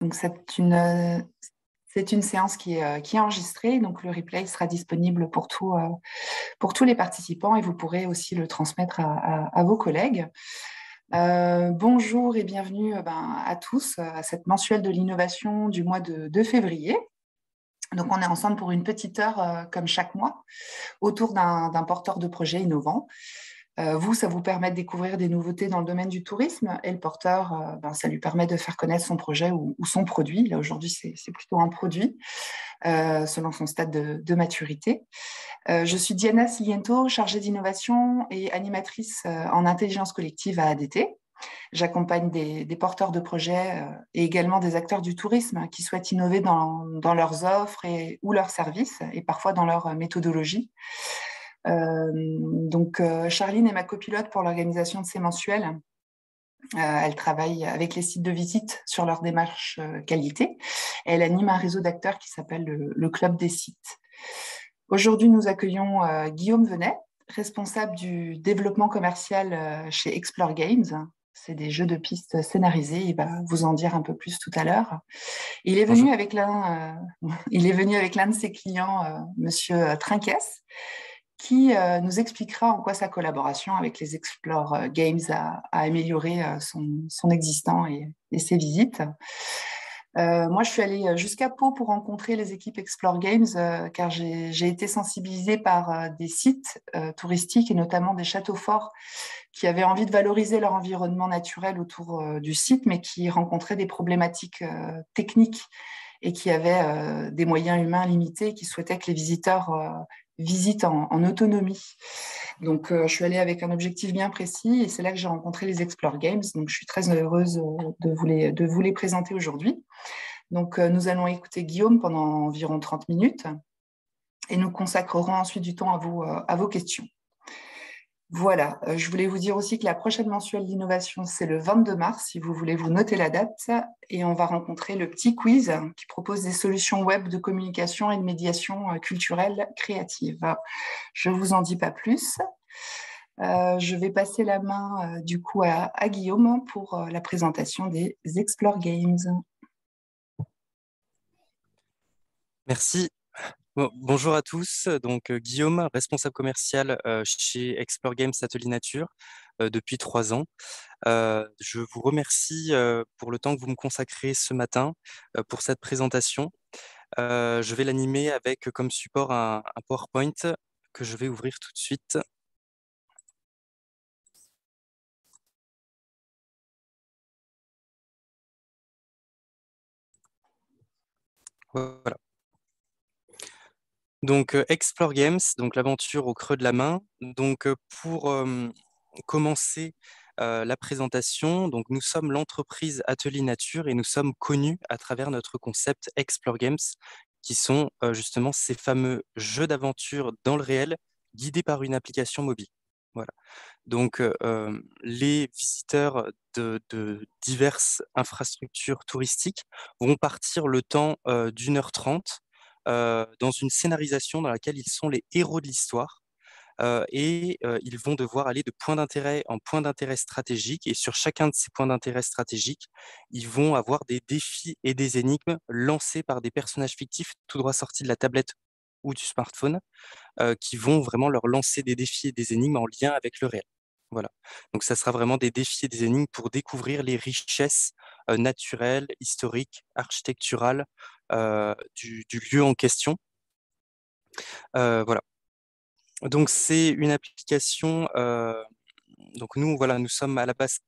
Donc, c'est une séance qui est enregistrée, donc le replay sera disponible pour tous les participants et vous pourrez aussi le transmettre à vos collègues. Bonjour et bienvenue à tous à cette mensuelle de l'innovation du mois de février. Donc, on est ensemble pour une petite heure, comme chaque mois, autour d'un porteur de projet innovant. Vous, ça vous permet de découvrir des nouveautés dans le domaine du tourisme et le porteur, ça lui permet de faire connaître son projet ou son produit. Là, aujourd'hui, c'est plutôt un produit, selon son stade de maturité. Je suis Diana Siliento, chargée d'innovation et animatrice en intelligence collective à ADT. J'accompagne des porteurs de projets et également des acteurs du tourisme qui souhaitent innover dans leurs offres ou leurs services et parfois dans leur méthodologie. Charline est ma copilote pour l'organisation de ces mensuels. Elle travaille avec les sites de visite sur leur démarche qualité. Elle anime un réseau d'acteurs qui s'appelle le Club des sites. Aujourd'hui, nous accueillons Guillaume Venet, responsable du développement commercial chez Explore Games. C'est des jeux de pistes scénarisés. Il va vous en dire un peu plus tout à l'heure. Il est venu Bonjour. avec l'un de ses clients, Monsieur Trinquès, qui nous expliquera en quoi sa collaboration avec les Explore Games a amélioré son existant et ses visites. Moi, je suis allée jusqu'à Pau pour rencontrer les équipes Explore Games, car j'ai été sensibilisée par des sites touristiques et notamment des châteaux forts qui avaient envie de valoriser leur environnement naturel autour du site, mais qui rencontraient des problématiques techniques et qui avaient des moyens humains limités, qui souhaitaient que les visiteurs visitent en autonomie. Donc, je suis allée avec un objectif bien précis et c'est là que j'ai rencontré les Explore Games. Donc, je suis très heureuse de vous les présenter aujourd'hui. Donc, nous allons écouter Guillaume pendant environ 30 minutes et nous consacrerons ensuite du temps à vos questions. Voilà, je voulais vous dire aussi que la prochaine mensuelle d'innovation, c'est le 22 mars, si vous voulez vous noter la date, et on va rencontrer le petit quiz qui propose des solutions web de communication et de médiation culturelle créative. Je ne vous en dis pas plus. Je vais passer la main du coup à Guillaume pour la présentation des Explore Games. Merci. Bonjour à tous. Donc, Guillaume, responsable commercial chez Explore Games Atelier Nature depuis 3 ans. Je vous remercie pour le temps que vous me consacrez ce matin pour cette présentation. Je vais l'animer avec comme support un PowerPoint que je vais ouvrir tout de suite. Voilà. Donc, Explore Games, donc l'aventure au creux de la main. Donc, pour commencer la présentation, donc nous sommes l'entreprise Atelier Nature et nous sommes connus à travers notre concept Explore Games, qui sont justement ces fameux jeux d'aventure dans le réel, guidés par une application mobile. Voilà. Donc, les visiteurs de diverses infrastructures touristiques vont partir le temps d'1h30 dans une scénarisation dans laquelle ils sont les héros de l'histoire et ils vont devoir aller de point d'intérêt en point d'intérêt stratégique. Et sur chacun de ces points d'intérêt stratégiques, ils vont avoir des défis et des énigmes lancés par des personnages fictifs tout droit sortis de la tablette ou du smartphone qui vont vraiment leur lancer des défis et des énigmes en lien avec le réel. Voilà. Donc, ça sera vraiment des défis et des énigmes pour découvrir les richesses naturelles, historiques, architecturales du lieu en question. Voilà. Donc, c'est une application. Donc, nous, voilà, nous sommes à la base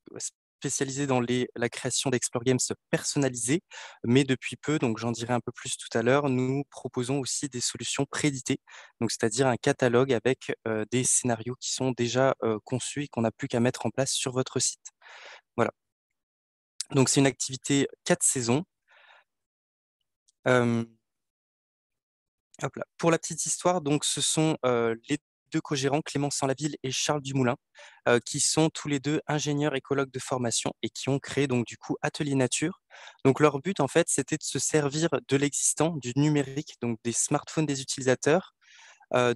spécialisés dans la création d'Explore Games personnalisées, mais depuis peu, donc j'en dirai un peu plus tout à l'heure, nous proposons aussi des solutions prééditées, donc c'est-à-dire un catalogue avec des scénarios qui sont déjà conçus et qu'on n'a plus qu'à mettre en place sur votre site. Voilà. Donc, c'est une activité 4 saisons. Euh, Hop là. Pour la petite histoire, donc ce sont les deux co-gérants, Clément Sanlaville et Charles Dumoulin, qui sont tous les deux ingénieurs écologues de formation et qui ont créé donc du coup Atelier Nature. Donc leur but en fait, c'était de se servir de l'existant, du numérique, donc des smartphones des utilisateurs,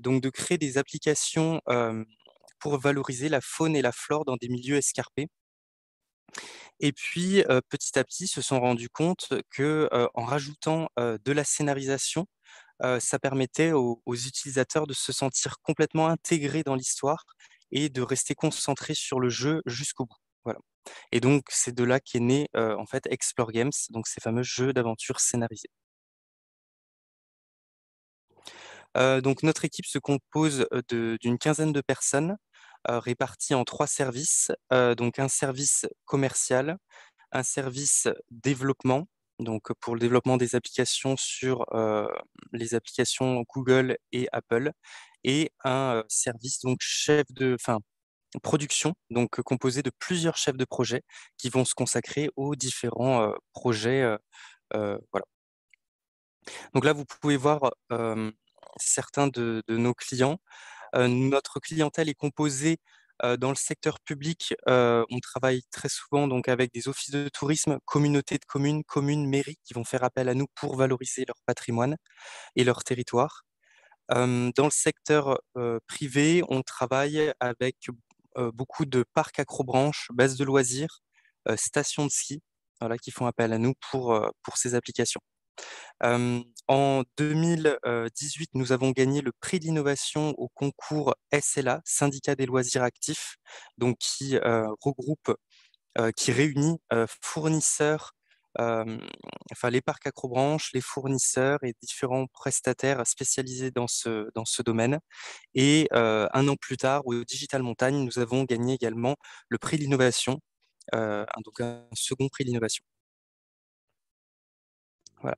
donc de créer des applications pour valoriser la faune et la flore dans des milieux escarpés. Et puis, petit à petit, ils se sont rendus compte que, en rajoutant de la scénarisation, ça permettait aux utilisateurs de se sentir complètement intégrés dans l'histoire et de rester concentrés sur le jeu jusqu'au bout. Voilà. Et donc, c'est de là qu'est né, en fait, Explore Games, donc ces fameux jeux d'aventure scénarisés. Donc notre équipe se compose, d'une quinzaine de personnes, réparties en 3 services. Donc un service commercial, un service développement, donc pour le développement des applications sur, les applications Google et Apple et un, service donc production, donc composé de plusieurs chefs de projet qui vont se consacrer aux différents, projets, voilà. Donc là, vous pouvez voir, certains de nos clients. Notre clientèle est composée, dans le secteur public, on travaille très souvent donc avec des offices de tourisme, communautés de communes, mairies qui vont faire appel à nous pour valoriser leur patrimoine et leur territoire. Dans le secteur, privé, on travaille avec, beaucoup de parcs accrobranches, bases de loisirs, stations de ski, voilà, qui font appel à nous pour ces applications. En 2018, nous avons gagné le prix d'innovation au concours SLA, Syndicat des loisirs actifs, donc qui regroupe, qui réunit fournisseurs, enfin les parcs accrobranches, les fournisseurs et différents prestataires spécialisés dans ce domaine. Et 1 an plus tard, au Digital Montagne, nous avons gagné également le prix d'innovation, donc un second prix d'innovation. Voilà.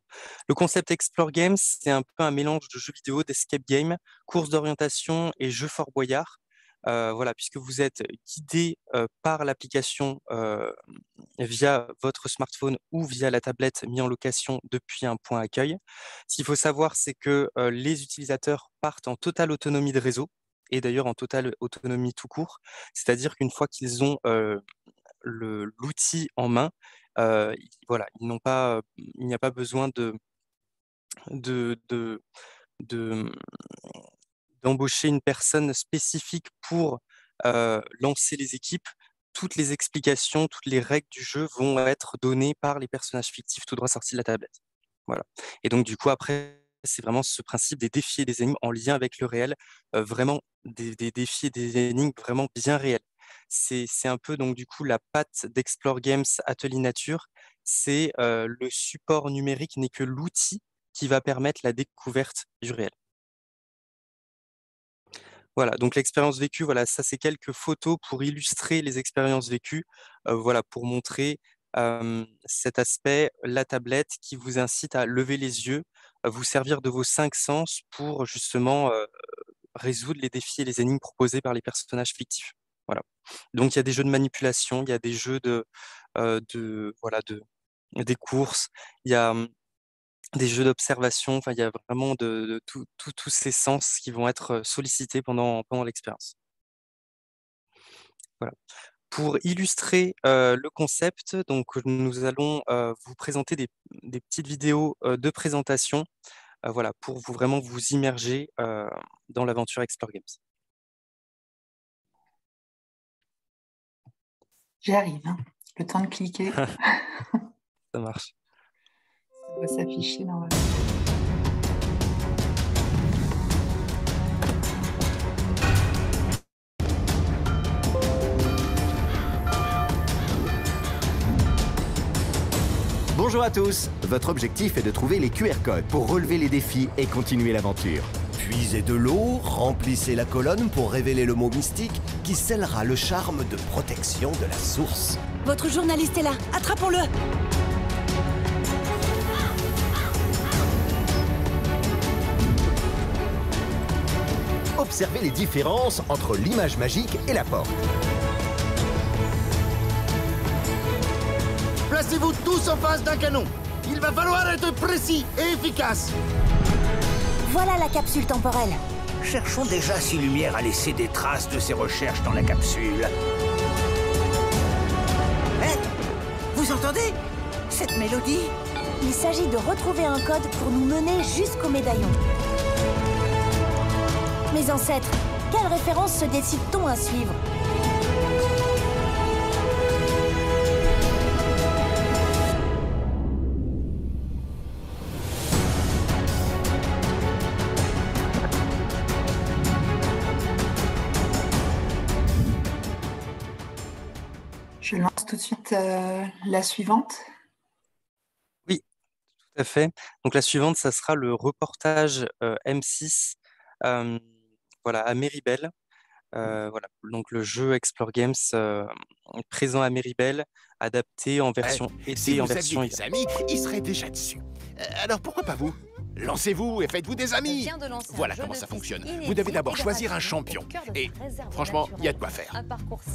Le concept Explore Games, c'est un peu un mélange de jeux vidéo, d'escape game, course d'orientation et jeu Fort Boyard. Voilà, puisque vous êtes guidé par l'application via votre smartphone ou via la tablette mis en location depuis un point accueil. Ce qu'il faut savoir, c'est que les utilisateurs partent en totale autonomie de réseau et d'ailleurs en totale autonomie tout court. C'est-à-dire qu'une fois qu'ils ont l'outil en main, voilà, ils n'ont pas, il n'y a pas besoin de de de, d'embaucher une personne spécifique pour, lancer les équipes. Toutes les explications, toutes les règles du jeu vont être données par les personnages fictifs tout droit sortis de la tablette. Voilà. Et donc du coup après, c'est vraiment ce principe des défis et des énigmes en lien avec le réel, vraiment des défis et des énigmes vraiment bien réels. C'est un peu donc du coup la patte d'Explore Games Atelier Nature, c'est, le support numérique n'est que l'outil qui va permettre la découverte du réel. Voilà, donc l'expérience vécue, voilà, ça c'est quelques photos pour illustrer les expériences vécues, voilà, pour montrer, cet aspect, la tablette qui vous incite à lever les yeux, à vous servir de vos 5 sens pour justement, résoudre les défis et les énigmes proposés par les personnages fictifs. Voilà. Donc il y a des jeux de manipulation, il y a des jeux voilà, des courses, il y a, des jeux d'observation, enfin, il y a vraiment de tous ces sens qui vont être, sollicités pendant l'expérience. Voilà. Pour illustrer, le concept, donc nous allons, vous présenter des petites vidéos, de présentation, voilà, pour vraiment vous immerger, dans l'aventure Explore Games. J'y arrive, hein. Le temps de cliquer. Ça marche. Ça va s'afficher normalement. Bonjour à tous. Votre objectif est de trouver les QR codes pour relever les défis et continuer l'aventure. Puisez de l'eau, remplissez la colonne pour révéler le mot mystique qui scellera le charme de protection de la source. Votre journaliste est là, attrapons-le! Observez les différences entre l'image magique et la porte. Placez-vous tous en face d'un canon. Il va falloir être précis et efficace. Voilà la capsule temporelle. Cherchons déjà si Lumière a laissé des traces de ses recherches dans la capsule. Hé! Vous entendez cette mélodie? Il s'agit de retrouver un code pour nous mener jusqu'au médaillon. Mes ancêtres, quelle référence se décide-t-on à suivre? lance tout de suite la suivante. Oui, tout à fait. Donc la suivante, ça sera le reportage M6 voilà, à Méribel. Voilà. Donc le jeu Explore Games présent à Méribel, adapté en version été Si et en vous version aviez des hiver. amis, ils seraient déjà dessus. Alors pourquoi pas vous? Lancez-vous et faites-vous des amis. Voilà comment ça fonctionne. Vous devez d'abord choisir un champion. Et franchement, il y a de quoi faire.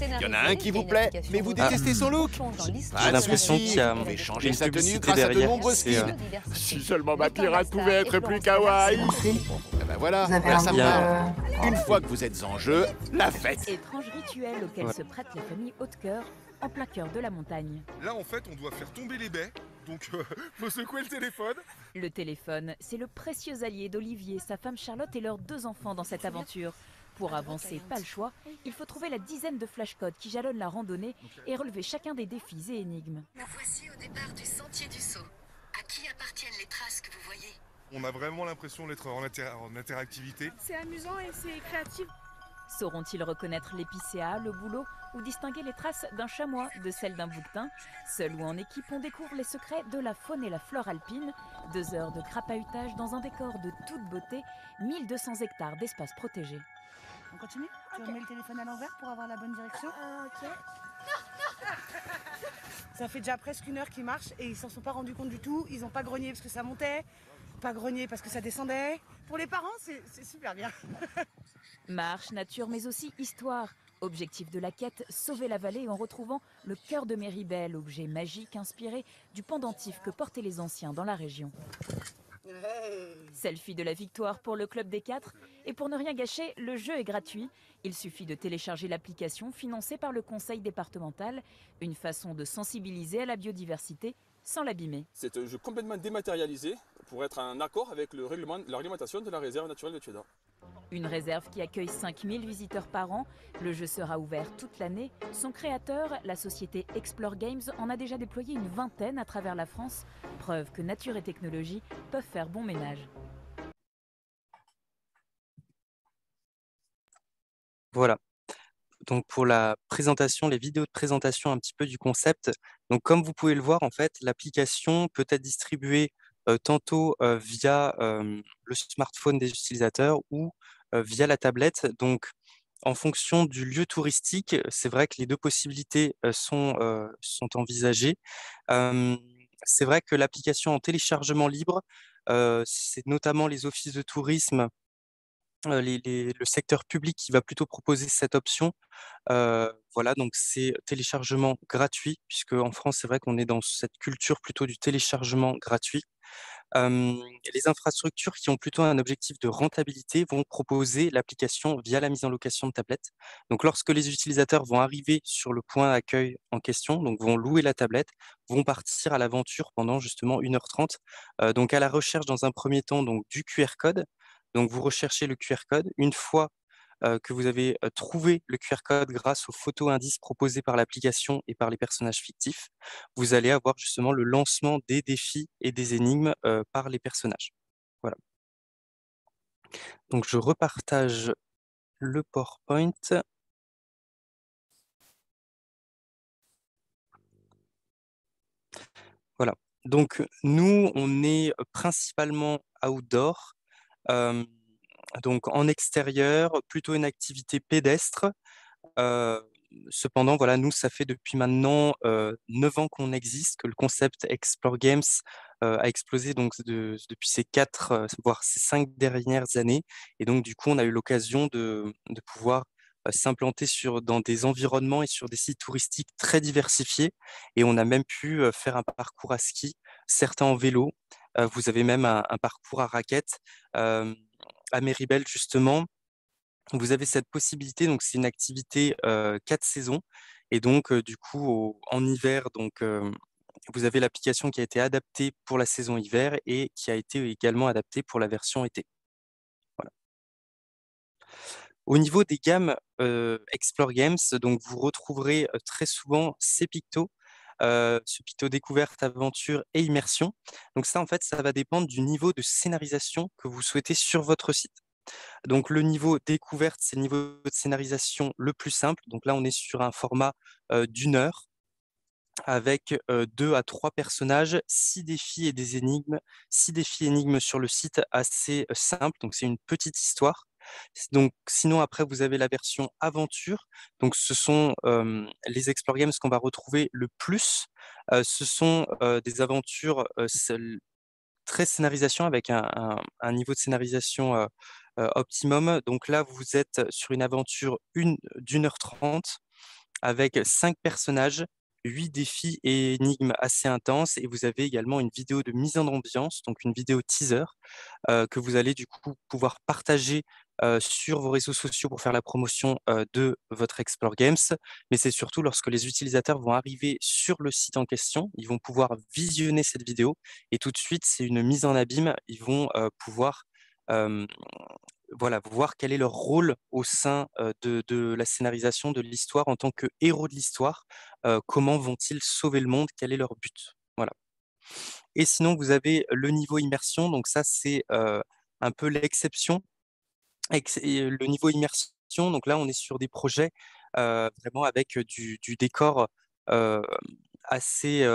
Il y en a un qui vous plaît, mais vous détestez son look. J'ai l'impression qu'il y a Vous pouvez changer une sa tenue publicité grâce à de derrière. nombreux C'est, skins. Si seulement ma pirate pouvait être plus kawaii. Eh ben voilà, Vous avez voilà, un ça me peu, parle. Une fois que vous êtes en jeu, la fête. Étrange rituel auquel Ouais. se prête la famille Haute-Cœur, en plein cœur de la montagne. Là, en fait, on doit faire tomber les baies, donc faut secouer le téléphone. Le téléphone, c'est le précieux allié d'Olivier, sa femme Charlotte et leurs 2 enfants dans cette aventure. Pour avancer, pas le choix, il faut trouver la dizaine de flashcodes qui jalonnent la randonnée et relever chacun des défis et énigmes. Nous voici au départ du sentier du Sceau. À qui appartiennent les traces que vous voyez? On a vraiment l'impression d'être en interactivité. C'est amusant et c'est créatif. Sauront-ils reconnaître l'épicéa, le bouleau ou distinguer les traces d'un chamois de celles d'un bouquetin? Seul ou en équipe, on découvre les secrets de la faune et la flore alpine. 2 heures de crapahutage dans un décor de toute beauté, 1200 hectares d'espace protégé. On continue? Tu remets le téléphone à l'envers pour avoir la bonne direction? Ok. Ça fait déjà presque 1 heure qu'ils marchent et ils s'en sont pas rendus compte du tout. Ils ont pas grogné parce que ça montait, pas grogné parce que ça descendait. Pour les parents, c'est super bien. Marche, nature, mais aussi histoire. Objectif de la quête, sauver la vallée en retrouvant le cœur de Méribel, objet magique inspiré du pendentif que portaient les anciens dans la région. Selfie de la victoire pour le Club des 4. Et pour ne rien gâcher, le jeu est gratuit. Il suffit de télécharger l'application financée par le conseil départemental. Une façon de sensibiliser à la biodiversité sans l'abîmer. C'est un jeu complètement dématérialisé pour être en accord avec la réglementation de la réserve naturelle de Tueda. Une réserve qui accueille 5000 visiteurs par an. Le jeu sera ouvert toute l'année. Son créateur, la société Explore Games, en a déjà déployé une 20aine à travers la France. Preuve que nature et technologie peuvent faire bon ménage. Voilà. Donc pour la présentation, les vidéos de présentation un petit peu du concept. Donc comme vous pouvez le voir, en fait, l'application peut être distribuée tantôt via le smartphone des utilisateurs ou via la tablette. Donc en fonction du lieu touristique, c'est vrai que les 2 possibilités sont envisagées. C'est vrai que l'application en téléchargement libre, c'est notamment les offices de tourisme, le secteur public qui va plutôt proposer cette option. Voilà, donc c'est téléchargement gratuit, puisque en France, c'est vrai qu'on est dans cette culture plutôt du téléchargement gratuit. Les infrastructures qui ont plutôt un objectif de rentabilité vont proposer l'application via la mise en location de tablettes. Donc lorsque les utilisateurs vont arriver sur le point d'accueil en question, donc vont louer la tablette, vont partir à l'aventure pendant justement 1h30. Donc à la recherche dans un premier temps donc, du QR code. Donc vous recherchez le QR code. Une fois que vous avez trouvé le QR code grâce aux photos indices proposées par l'application et par les personnages fictifs, vous allez avoir justement le lancement des défis et des énigmes par les personnages. Voilà. Donc je repartage le PowerPoint. Voilà. Donc nous, on est principalement outdoor. Donc en extérieur, plutôt une activité pédestre. Cependant, voilà, nous, ça fait depuis maintenant 9 ans qu'on existe, que le concept Explore Games a explosé donc, depuis ces 4, voire ces 5 dernières années. Et donc, du coup, on a eu l'occasion de pouvoir s'implanter dans des environnements et sur des sites touristiques très diversifiés. Et on a même pu faire un parcours à ski, certains en vélo. Vous avez même un parcours à raquettes. À Méribel, justement, vous avez cette possibilité, donc c'est une activité 4 saisons. Et donc, du coup, en hiver, donc, vous avez l'application qui a été adaptée pour la saison hiver et qui a été également adaptée pour la version été. Voilà. Au niveau des gammes Explore Games, donc, vous retrouverez très souvent ces pictos. Ce picto découverte, aventure et immersion. Donc ça, en fait, ça va dépendre du niveau de scénarisation que vous souhaitez sur votre site. Donc le niveau découverte, c'est le niveau de scénarisation le plus simple. Donc là, on est sur un format d'1 heure. avec 2 à 3 personnages, 6 défis et des énigmes, 6 défis et énigmes sur le site assez simple, donc c'est une petite histoire. Donc sinon après vous avez la version aventure, donc ce sont les Explore Games qu'on va retrouver le plus. Ce sont des aventures très scénarisation avec un niveau de scénarisation optimum. Donc là vous êtes sur une aventure d'1 heure 30 avec 5 personnages, 8 défis et énigmes assez intenses, et vous avez également une vidéo de mise en ambiance, donc une vidéo teaser, que vous allez du coup pouvoir partager sur vos réseaux sociaux pour faire la promotion de votre Explore Games. Mais c'est surtout lorsque les utilisateurs vont arriver sur le site en question, ils vont pouvoir visionner cette vidéo, et tout de suite, c'est une mise en abîme, ils vont pouvoir voilà, voir quel est leur rôle au sein de la scénarisation de l'histoire en tant que héros de l'histoire. Comment vont-ils sauver le monde? Quel est leur but? Voilà. Et sinon, vous avez le niveau immersion. Donc ça, c'est un peu l'exception. Le niveau immersion, donc là, on est sur des projets vraiment avec du décor euh, assez,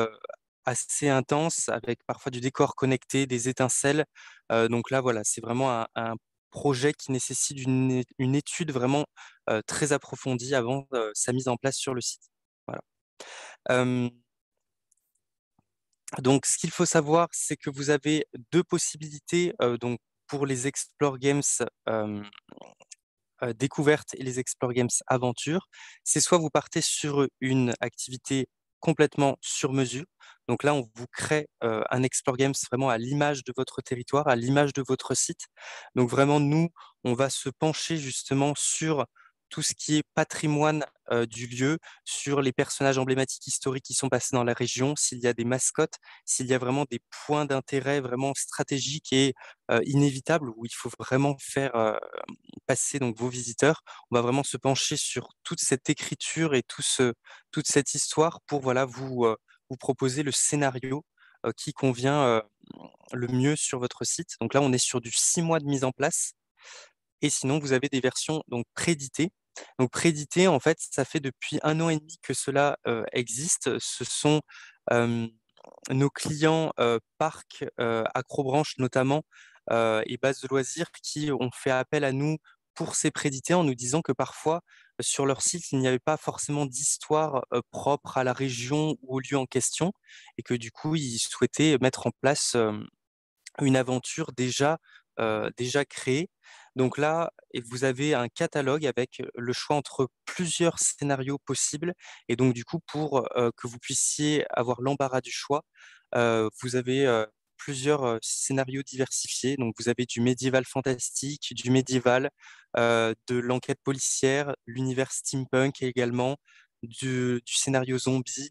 assez intense, avec parfois du décor connecté, des étincelles. Donc là, voilà, c'est vraiment un projet qui nécessite une étude vraiment très approfondie avant sa mise en place sur le site. Voilà. Donc, ce qu'il faut savoir, c'est que vous avez 2 possibilités donc, pour les Explore Games découverte et les Explore Games aventure. C'est soit vous partez sur une activité complètement sur mesure. Donc là, on vous crée un Explore Games vraiment à l'image de votre territoire, à l'image de votre site. Donc vraiment, nous, on va se pencher justement sur tout ce qui est patrimoine du lieu, sur les personnages emblématiques historiques qui sont passés dans la région, s'il y a des mascottes, s'il y a vraiment des points d'intérêt vraiment stratégiques et inévitables où il faut vraiment faire passer donc vos visiteurs. On va vraiment se pencher sur toute cette écriture et toute cette histoire pour voilà, vous proposer le scénario qui convient le mieux sur votre site. Donc là, on est sur du 6 mois de mise en place. Et sinon, vous avez des versions donc prééditées. Donc prééditées, en fait, ça fait depuis 1 an et demi que cela existe. Ce sont nos clients parcs, Acrobranche notamment, et bases de loisirs qui ont fait appel à nous pour ces préédités en nous disant que parfois, sur leur site, il n'y avait pas forcément d'histoire propre à la région ou au lieu en question, et que du coup, ils souhaitaient mettre en place une aventure déjà créée. Donc là, vous avez un catalogue avec le choix entre plusieurs scénarios possibles. Et donc, du coup, pour que vous puissiez avoir l'embarras du choix, vous avez plusieurs scénarios diversifiés. Donc, vous avez du médiéval fantastique, du médiéval, de l'enquête policière, l'univers steampunk également, du scénario zombie,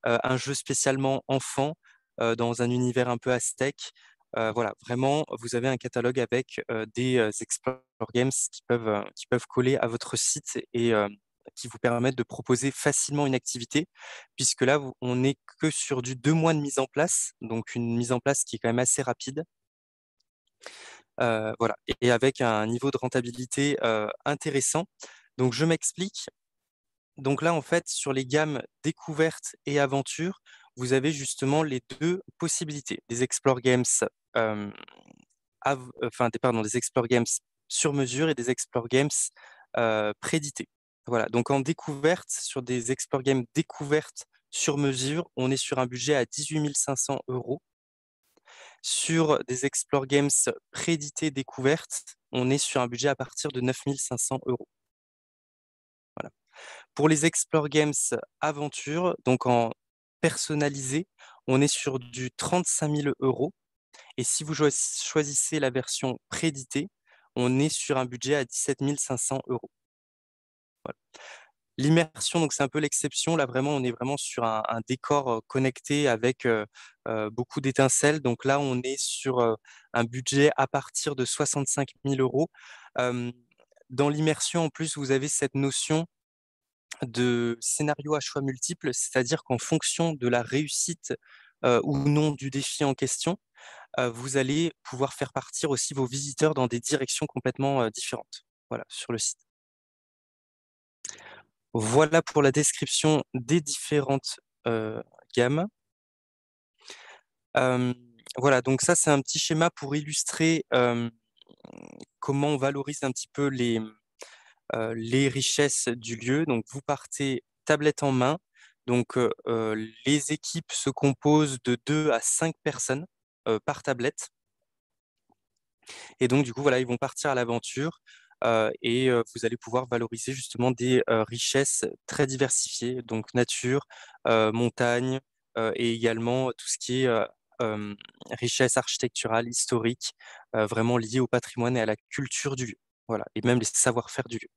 un jeu spécialement enfant dans un univers un peu aztèque. Voilà, vraiment, vous avez un catalogue avec des Explore Games qui peuvent coller à votre site et qui vous permettent de proposer facilement une activité, puisque là, on n'est que sur du 2 mois de mise en place, donc une mise en place qui est quand même assez rapide. Voilà, et avec un niveau de rentabilité intéressant. Donc, je m'explique. Donc là, en fait, sur les gammes découverte et aventure, vous avez justement les 2 possibilités. Des Explore Games, des Explore Games sur mesure et des Explore Games préédités. Voilà, donc en découverte, sur des Explore Games découvertes sur mesure, on est sur un budget à 18 500 €. Sur des Explore Games préédités découvertes, on est sur un budget à partir de 9 500 €. Voilà. Pour les Explore Games aventure, donc en personnalisé, on est sur du 35 000 €. Et si vous choisissez la version prééditée, on est sur un budget à 17 500 €. Voilà. L'immersion, donc c'est un peu l'exception. Là, vraiment, on est vraiment sur un décor connecté avec beaucoup d'étincelles. Donc là, on est sur un budget à partir de 65 000 €. Dans l'immersion, en plus, vous avez cette notion de scénario à choix multiples, c'est-à-dire qu'en fonction de la réussite ou non du défi en question, vous allez pouvoir faire partir aussi vos visiteurs dans des directions complètement différentes, voilà, sur le site. Voilà pour la description des différentes gamme. Voilà, donc ça, c'est un petit schéma pour illustrer comment on valorise un petit peu les richesses du lieu. Donc, vous partez tablette en main. Donc, les équipes se composent de 2 à 5 personnes par tablette. Et donc, du coup, voilà, ils vont partir à l'aventure et vous allez pouvoir valoriser justement des richesses très diversifiées, donc nature, montagne et également tout ce qui est richesse architecturale, historique, vraiment liée au patrimoine et à la culture du lieu. Voilà, et même les savoir-faire du lieu.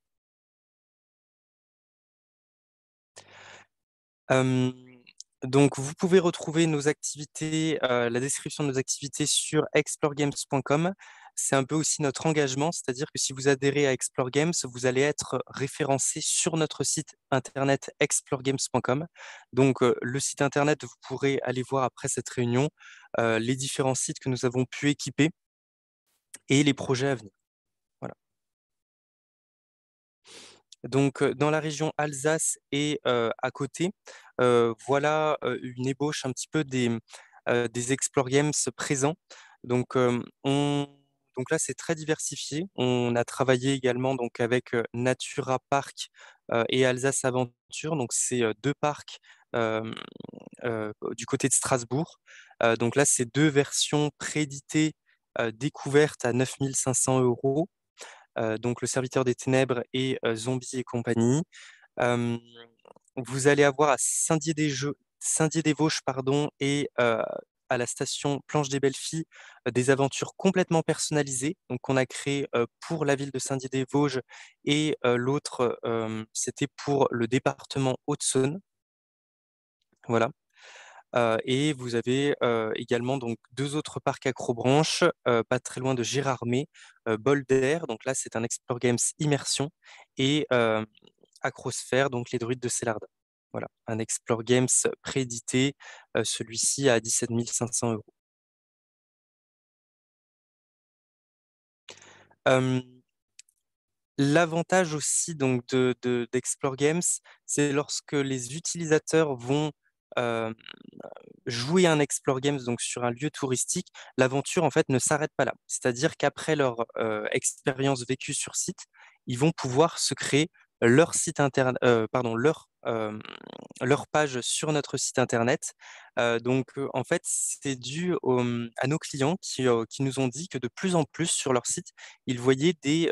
Donc, vous pouvez retrouver nos activités, la description de nos activités sur exploregames.com. C'est un peu aussi notre engagement, c'est-à-dire que si vous adhérez à Explore Games, vous allez être référencé sur notre site internet exploregames.com. Donc, le site internet, vous pourrez aller voir après cette réunion les différents sites que nous avons pu équiper et les projets à venir. Voilà. Donc, dans la région Alsace et à côté, voilà une ébauche un petit peu des Explore Games présents. Donc, donc là, c'est très diversifié. On a travaillé également donc, avec Natura Park et Alsace Aventure. Donc, c'est 2 parcs du côté de Strasbourg. Donc là, c'est 2 versions prééditées découvertes à 9 500 €. Donc le serviteur des ténèbres et Zombies et compagnie. Vous allez avoir à Saint-Dié-des-Vosges et à la station Planche des Belles Filles des aventures complètement personnalisées. Donc on a créé pour la ville de Saint-Dié-des-Vosges et l'autre c'était pour le département Haute-Saône. Voilà. Et vous avez également donc 2 autres parcs accrobranches, pas très loin de Gérardmer, Bolder, donc là c'est un Explore Games immersion, et Acrosphère, donc les druides de Célardin. Voilà, un Explore Games préédité, celui-ci à 17 500 €. L'avantage aussi donc d'Explore Games, c'est lorsque les utilisateurs vont jouer un Explore Games donc sur un lieu touristique, l'aventure en fait ne s'arrête pas là. C'est-à-dire qu'après leur expérience vécue sur site, ils vont pouvoir se créer leur site internet, pardon, leur page sur notre site internet. Donc en fait, c'est dû à nos clients qui nous ont dit que de plus en plus sur leur site, ils voyaient des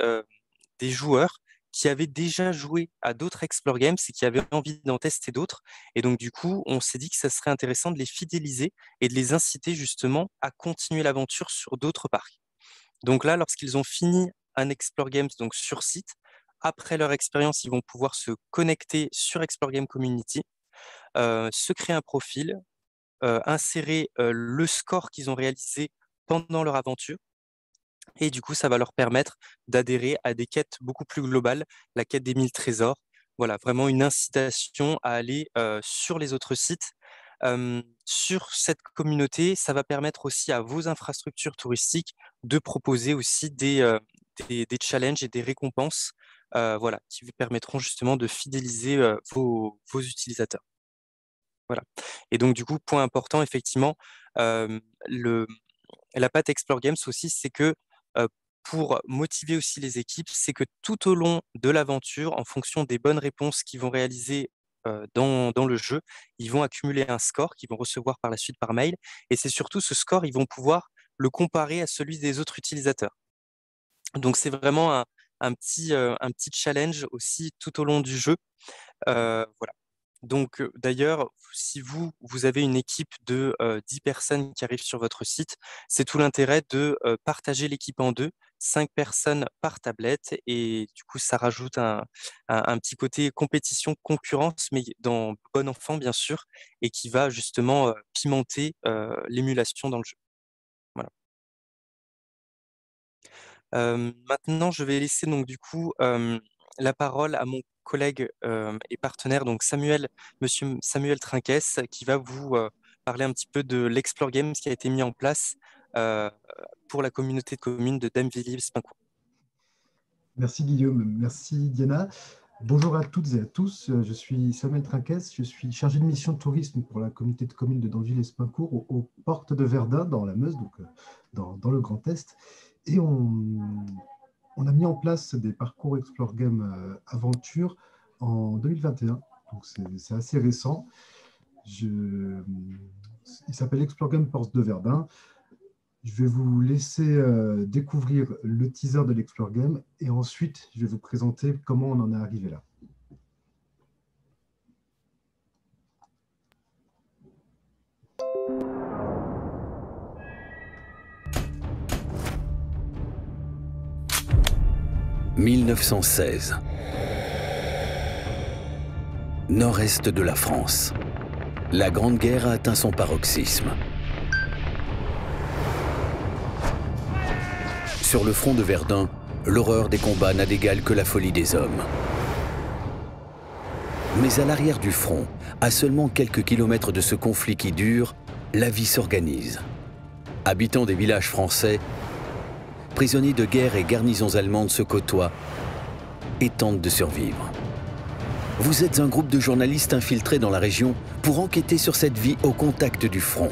joueurs qui avaient déjà joué à d'autres Explore Games et qui avaient envie d'en tester d'autres. Et donc, du coup, on s'est dit que ça serait intéressant de les fidéliser et de les inciter justement à continuer l'aventure sur d'autres parcs. Donc là, lorsqu'ils ont fini un Explore Games donc sur site, après leur expérience, ils vont pouvoir se connecter sur Explore Game Community, se créer un profil, insérer le score qu'ils ont réalisé pendant leur aventure. Et du coup, ça va leur permettre d'adhérer à des quêtes beaucoup plus globales, la quête des 1000 trésors. Voilà, vraiment une incitation à aller sur les autres sites. Sur cette communauté, ça va permettre aussi à vos infrastructures touristiques de proposer aussi des challenges et des récompenses voilà, qui vous permettront justement de fidéliser vos utilisateurs. Voilà. Et donc, du coup, point important, effectivement, la patte Explore Games aussi, c'est que pour motiver aussi les équipes, c'est que tout au long de l'aventure, en fonction des bonnes réponses qu'ils vont réaliser dans le jeu, ils vont accumuler un score qu'ils vont recevoir par la suite par mail. Et c'est surtout ce score, ils vont pouvoir le comparer à celui des autres utilisateurs. Donc c'est vraiment un petit challenge aussi tout au long du jeu. Voilà. Donc, d'ailleurs, si vous avez une équipe de 10 personnes qui arrivent sur votre site, c'est tout l'intérêt de partager l'équipe en 2, 5 personnes par tablette, et du coup, ça rajoute un petit côté compétition, concurrence, mais dans bon enfant, bien sûr, et qui va justement pimenter l'émulation dans le jeu. Voilà. Maintenant, je vais laisser donc du coup la parole à mon collègue et partenaire, donc monsieur Samuel Trinquès, qui va vous parler un petit peu de l'Explore Games qui a été mis en place pour la communauté de communes de Dame-Villiers-Spincourt. Merci Guillaume, merci Diana. Bonjour à toutes et à tous, je suis Samuel Trinquès, je suis chargé de mission de tourisme pour la communauté de communes de Danville-Espincourt aux portes de Verdun dans la Meuse, donc dans le Grand Est. Et on a mis en place des parcours Explore Game Aventure en 2021, donc c'est assez récent. Il s'appelle Explore Game Portes de Verdun. Je vais vous laisser découvrir le teaser de l'Explore Game et ensuite je vais vous présenter comment on en est arrivé là. « 1916. Nord-est de la France. La Grande Guerre a atteint son paroxysme. Sur le front de Verdun, l'horreur des combats n'a d'égal que la folie des hommes. Mais à l'arrière du front, à seulement quelques kilomètres de ce conflit qui dure, la vie s'organise. Habitants des villages français, prisonniers de guerre et garnisons allemandes se côtoient et tentent de survivre. Vous êtes un groupe de journalistes infiltrés dans la région pour enquêter sur cette vie au contact du front.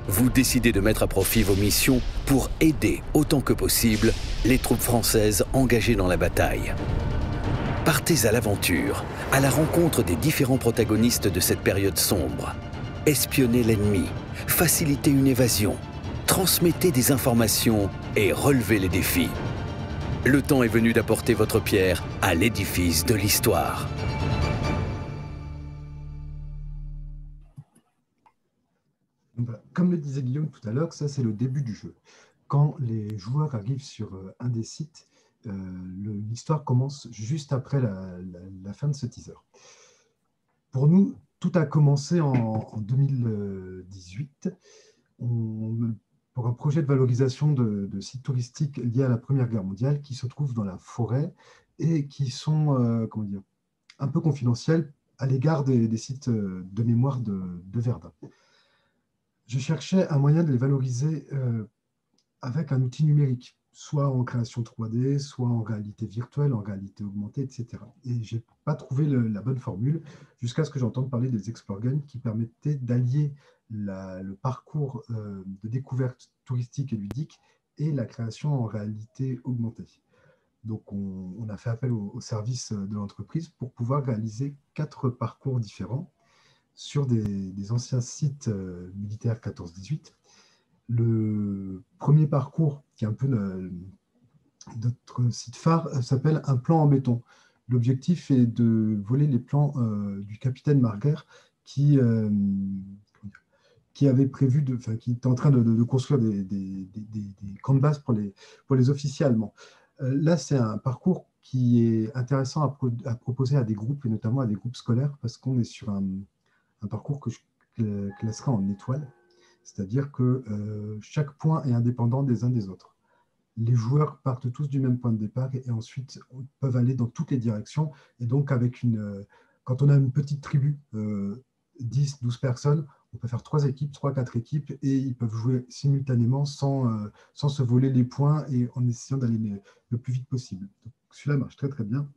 Vous décidez de mettre à profit vos missions pour aider autant que possible les troupes françaises engagées dans la bataille. Partez à l'aventure, à la rencontre des différents protagonistes de cette période sombre. Espionnez l'ennemi, facilitez une évasion, transmettez des informations et relevez les défis. Le temps est venu d'apporter votre pierre à l'édifice de l'histoire. Comme le disait Guillaume tout à l'heure, ça c'est le début du jeu. Quand les joueurs arrivent sur un des sites, l'histoire commence juste après la fin de ce teaser. Pour nous, tout a commencé en 2018 pour un projet de valorisation de sites touristiques liés à la Première Guerre mondiale qui se trouvent dans la forêt et qui sont comment dire, un peu confidentiels à l'égard des sites de mémoire de Verdun. Je cherchais un moyen de les valoriser avec un outil numérique, soit en création 3D, soit en réalité virtuelle, en réalité augmentée, etc. Et je n'ai pas trouvé la bonne formule jusqu'à ce que j'entende parler des Explore Games qui permettaient d'allier le parcours de découverte touristique et ludique et la création en réalité augmentée. Donc on a fait appel au service de l'entreprise pour pouvoir réaliser 4 parcours différents sur des anciens sites militaires 14-18. Le premier parcours, qui est un peu notre site phare, s'appelle un plan en béton. L'objectif est de voler les plans du capitaine Marguer qui avait prévu, qui était en train de construire des camps de base pour les officiers allemands. Là, c'est un parcours qui est intéressant à proposer à des groupes, et notamment à des groupes scolaires, parce qu'on est sur un parcours que je classerai en étoiles, c'est-à-dire que chaque point est indépendant des uns des autres. Les joueurs partent tous du même point de départ et ensuite peuvent aller dans toutes les directions. Et donc, quand on a une petite tribu, 10, 12 personnes, on peut faire 3 équipes, 3-4 équipes, et ils peuvent jouer simultanément sans se voler les points et en essayant d'aller le plus vite possible. Donc, celui-là marche très très bien.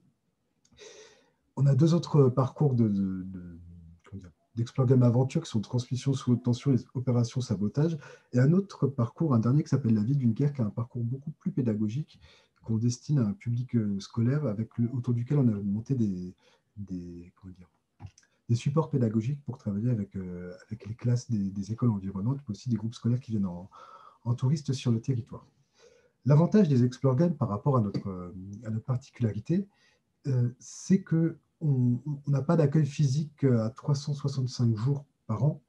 On a 2 autres parcours d'Explore Game Aventure qui sont transmission sous haute tension et opération sabotage, et un autre parcours, un dernier qui s'appelle La vie d'une guerre, qui est un parcours beaucoup plus pédagogique qu'on destine à un public scolaire autour duquel on a monté des supports pédagogiques pour travailler avec les classes des écoles environnantes, mais aussi des groupes scolaires qui viennent en touristes sur le territoire. L'avantage des Explore Games par rapport à notre particularité, c'est que on n'a pas d'accueil physique à 365 jours par an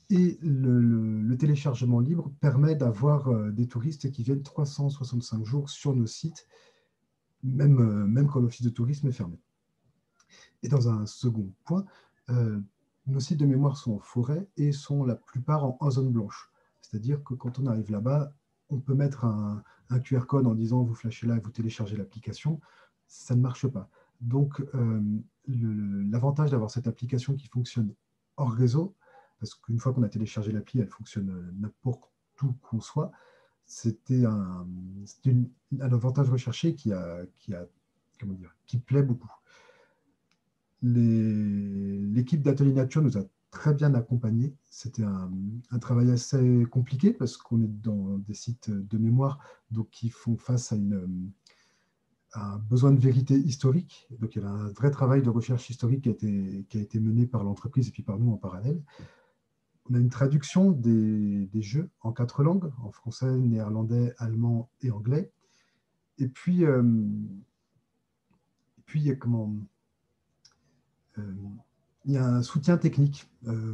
et le téléchargement libre permet d'avoir des touristes qui viennent 365 jours sur nos sites, même quand l'office de tourisme est fermé. Et dans un second point, nos sites de mémoire sont en forêt et sont la plupart en zone blanche. C'est-à-dire que quand on arrive là-bas, on peut mettre un QR code en disant vous flashez là et vous téléchargez l'application. Ça ne marche pas. Donc, l'avantage d'avoir cette application qui fonctionne hors réseau, parce qu'une fois qu'on a téléchargé l'appli, elle fonctionne n'importe où qu'on soit, c'était un avantage recherché qui a qui plaît beaucoup. L'équipe d'Atelier Nature nous a très bien accompagnés. C'était un travail assez compliqué parce qu'on est dans des sites de mémoire donc qui font face à un besoin de vérité historique. Donc, il y a un vrai travail de recherche historique qui a été mené par l'entreprise et puis par nous en parallèle. On a une traduction des jeux en 4 langues, en français, néerlandais, allemand et anglais. Et puis il y a il y a un soutien technique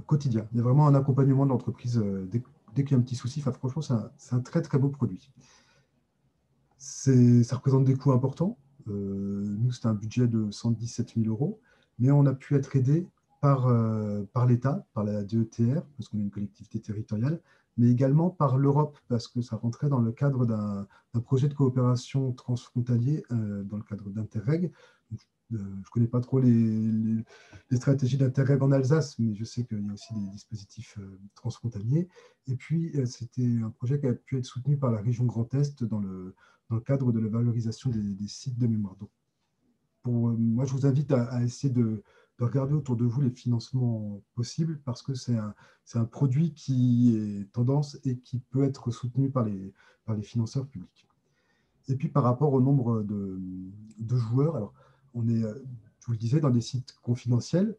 quotidien. Il y a vraiment un accompagnement de l'entreprise dès qu'il y a un petit souci. Enfin, franchement, c'est un très, très beau produit. Ça représente des coûts importants. Nous, c'était un budget de 117 000 €, mais on a pu être aidé par l'État, par la DETR, parce qu'on est une collectivité territoriale, mais également par l'Europe, parce que ça rentrait dans le cadre d'un projet de coopération transfrontalier dans le cadre d'Interreg. Je ne connais pas trop les stratégies d'Interreg en Alsace, mais je sais qu'il y a aussi des dispositifs transfrontaliers. Et puis, c'était un projet qui a pu être soutenu par la région Grand Est dans le cadre de la valorisation des sites de mémoire. Donc, moi, je vous invite à essayer de regarder autour de vous les financements possibles parce que c'est un produit qui est tendance et qui peut être soutenu par les financeurs publics. Et puis, par rapport au nombre de joueurs, alors, on est, je vous le disais, dans des sites confidentiels,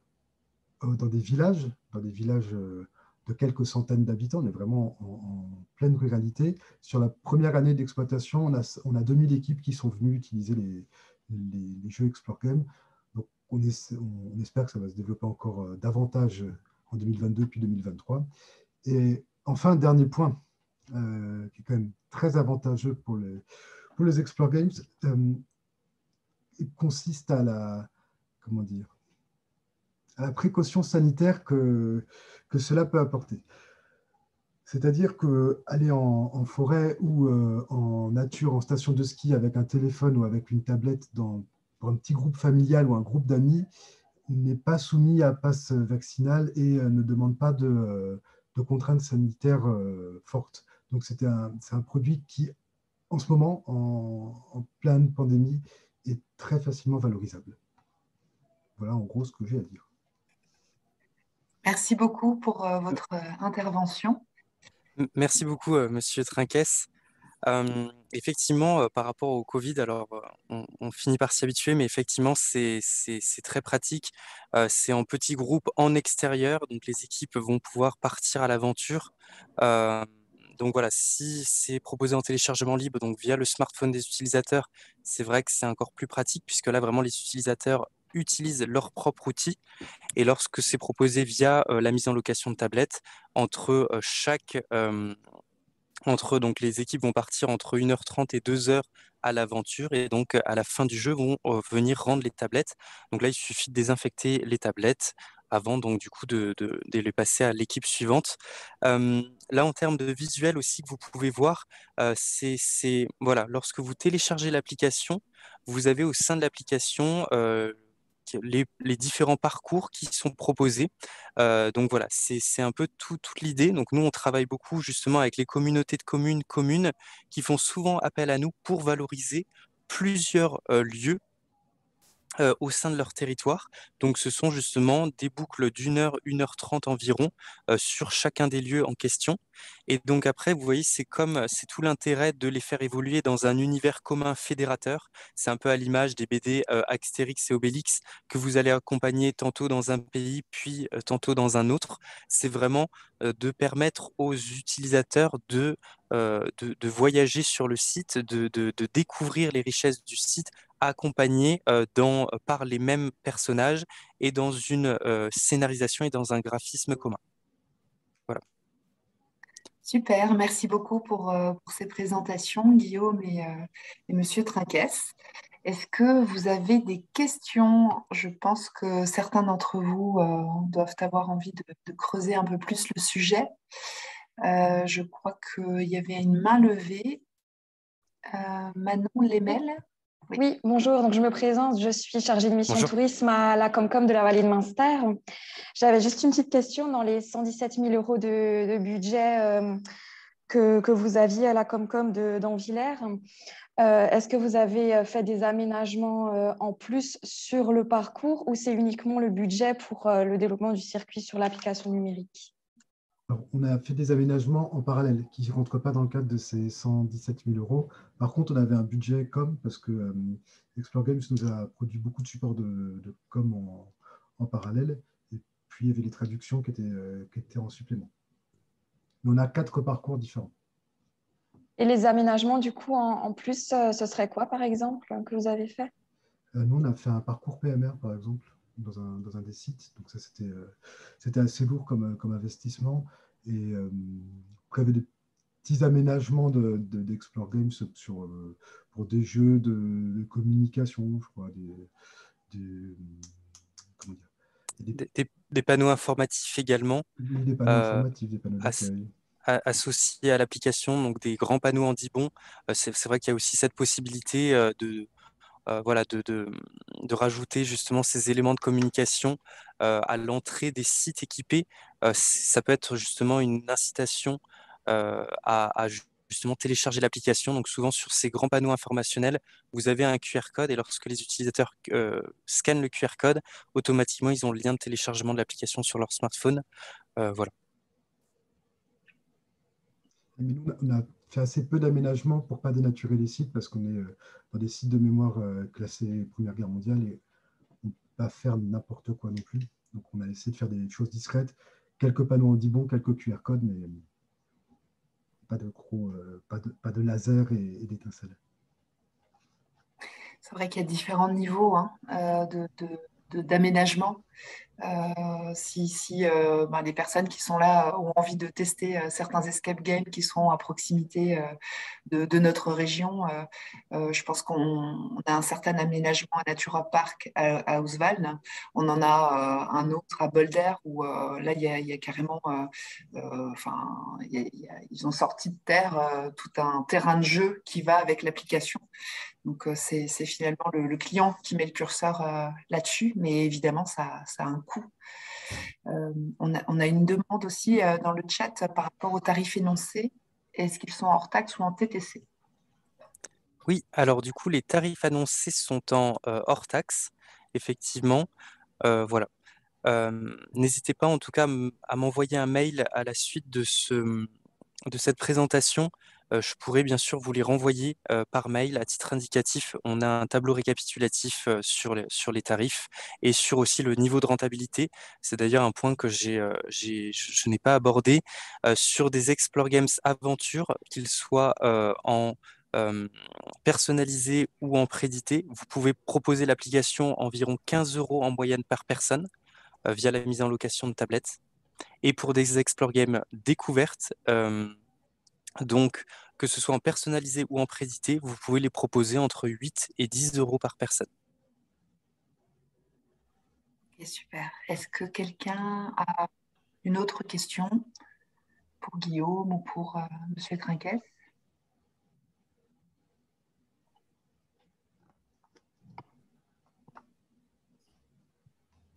dans des villages de quelques centaines d'habitants. On est vraiment en pleine ruralité. Sur la première année d'exploitation, on a 2000 équipes qui sont venues utiliser les jeux Explore Game. Donc, on espère que ça va se développer encore davantage en 2022 puis 2023. Et enfin, dernier point, qui est quand même très avantageux pour les Explore Games, consiste à la précaution sanitaire que cela peut apporter. C'est-à-dire qu'aller en forêt ou en nature, en station de ski avec un téléphone ou avec une tablette pour un petit groupe familial ou un groupe d'amis n'est pas soumis à passe vaccinal et ne demande pas de contraintes sanitaires fortes. Donc c'est un produit qui, en ce moment, en pleine pandémie, est très facilement valorisable. Voilà en gros ce que j'ai à dire. Merci beaucoup pour votre intervention. Merci beaucoup, Monsieur Trinquès. Effectivement, par rapport au Covid, alors on finit par s'y habituer, mais effectivement, c'est très pratique. C'est en petits groupes en extérieur, donc les équipes vont pouvoir partir à l'aventure. Donc voilà, si c'est proposé en téléchargement libre, donc via le smartphone des utilisateurs, c'est vrai que c'est encore plus pratique, puisque là, vraiment, les utilisateurs utilisent leur propre outil. Et lorsque c'est proposé via la mise en location de tablettes, donc les équipes vont partir entre 1h30 et 2h à l'aventure et donc à la fin du jeu vont venir rendre les tablettes. Donc là, il suffit de désinfecter les tablettes avant donc du coup de les passer à l'équipe suivante. Là, en termes de visuel aussi que vous pouvez voir, voilà, lorsque vous téléchargez l'application, vous avez au sein de l'application les différents parcours qui sont proposés. Donc voilà, c'est un peu toute l'idée. Donc nous, on travaille beaucoup justement avec les communautés de communes qui font souvent appel à nous pour valoriser plusieurs lieux au sein de leur territoire. Donc ce sont justement des boucles d'1h, 1h30 environ sur chacun des lieux en question. Et donc après, vous voyez, c'est tout l'intérêt de les faire évoluer dans un univers commun fédérateur. C'est un peu à l'image des BD Astérix et Obélix que vous allez accompagner tantôt dans un pays, puis tantôt dans un autre. C'est vraiment de permettre aux utilisateurs de voyager sur le site, de découvrir les richesses du site, accompagnés par les mêmes personnages et dans une scénarisation et dans un graphisme commun. Voilà. Super, merci beaucoup pour ces présentations, Guillaume et Monsieur Trinquès. Est-ce que vous avez des questions? Je pense que certains d'entre vous doivent avoir envie de creuser un peu plus le sujet. Je crois qu'il y avait une main levée. Manon Lemel. Oui, bonjour, donc je me présente, je suis chargée de mission tourisme à la Comcom de la Vallée de Munster. J'avais juste une petite question. Dans les 117 000 € de budget que vous aviez à la Comcom d'Anvillers. Est-ce que vous avez fait des aménagements en plus sur le parcours ou c'est uniquement le budget pour le développement du circuit sur l'application numérique? Alors, on a fait des aménagements en parallèle qui ne rentrent pas dans le cadre de ces 117 000 euros. Par contre, on avait un budget com parce que Explore Games nous a produit beaucoup de supports de com en parallèle. Et puis, il y avait les traductions qui étaient en supplément. Mais on a 4 parcours différents. Et les aménagements, du coup, en plus, ce serait quoi, par exemple, que vous avez fait? Nous, on a fait un parcours PMR, par exemple, dans un des sites. Donc ça, c'était assez lourd comme investissement. Et après, il y avait des petits aménagements d'Explore Games pour des jeux de communication, je crois, des panneaux informatifs également. Des panneaux informatifs, des panneaux d'accueil. Associés à l'application, donc des grands panneaux en dibond. C'est vrai qu'il y a aussi cette possibilité de rajouter justement ces éléments de communication à l'entrée des sites équipés. Ça peut être justement une incitation à justement télécharger l'application. Donc souvent sur ces grands panneaux informationnels, vous avez un QR code et lorsque les utilisateurs scannent le QR code, automatiquement ils ont le lien de téléchargement de l'application sur leur smartphone. Voilà. Mais nous, on a fait assez peu d'aménagements pour ne pas dénaturer les sites parce qu'on est dans des sites de mémoire classés Première Guerre mondiale et on ne peut pas faire n'importe quoi non plus. Donc on a essayé de faire des choses discrètes, quelques panneaux en dibond, quelques QR codes, mais pas de laser et d'étincelles. C'est vrai qu'il y a différents niveaux d'aménagement. Si les personnes qui sont là ont envie de tester certains escape games qui sont à proximité de notre région, je pense qu'on a un certain aménagement à Natura Park à Auswald. On en a un autre à Boulder où là il y a carrément, ils ont sorti de terre tout un terrain de jeu qui va avec l'application. Donc, c'est finalement le client qui met le curseur là-dessus, mais évidemment, ça a un coût. On a une demande aussi dans le chat par rapport aux tarifs énoncés. Est-ce qu'ils sont hors taxe ou en TTC? Oui, alors du coup, les tarifs annoncés sont en hors taxe, effectivement. Voilà. N'hésitez pas en tout cas à m'envoyer un mail à la suite de cette présentation. Je pourrais bien sûr vous les renvoyer par mail à titre indicatif. On a un tableau récapitulatif sur les tarifs et sur aussi le niveau de rentabilité. C'est d'ailleurs un point que je n'ai pas abordé. Sur des Explore Games Aventure, qu'ils soient en personnalisé ou en prédité, vous pouvez proposer l'application environ 15 € en moyenne par personne via la mise en location de tablettes. Et pour des Explore Games découvertes, donc que ce soit en personnalisé ou en prédité, vous pouvez les proposer entre 8 et 10 € par personne. Okay, super. Est-ce que quelqu'un a une autre question pour Guillaume ou pour Monsieur Trinquès?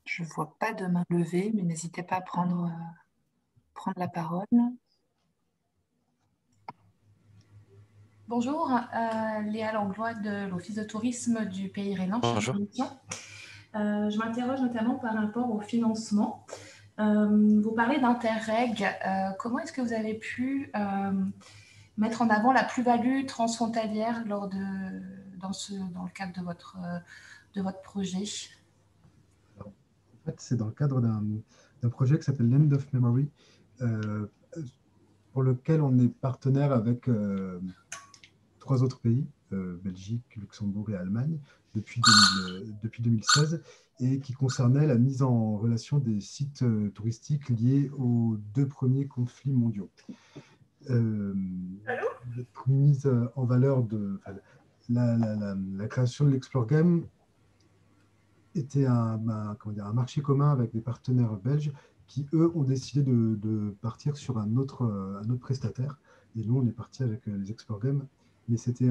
Je ne vois pas de main levée, mais n'hésitez pas à prendre la parole. Bonjour, Léa Langlois de l'Office de tourisme du Pays Rhénan. Bonjour. Je m'interroge notamment par rapport au financement. Vous parlez d'Interreg. Comment est-ce que vous avez pu mettre en avant la plus-value transfrontalière dans le cadre de votre projet? En fait, c'est dans le cadre d'un projet qui s'appelle Land of Memory, pour lequel on est partenaire avec 3 autres pays, Belgique, Luxembourg et Allemagne, depuis 2016, et qui concernait la mise en relation des sites touristiques liés aux 2 premiers conflits mondiaux. Mise en valeur de la création de l'Explore Game était un marché commun avec des partenaires belges qui, eux, ont décidé de partir sur un autre prestataire. Et nous, on est parti avec les Explore Games, mais c'était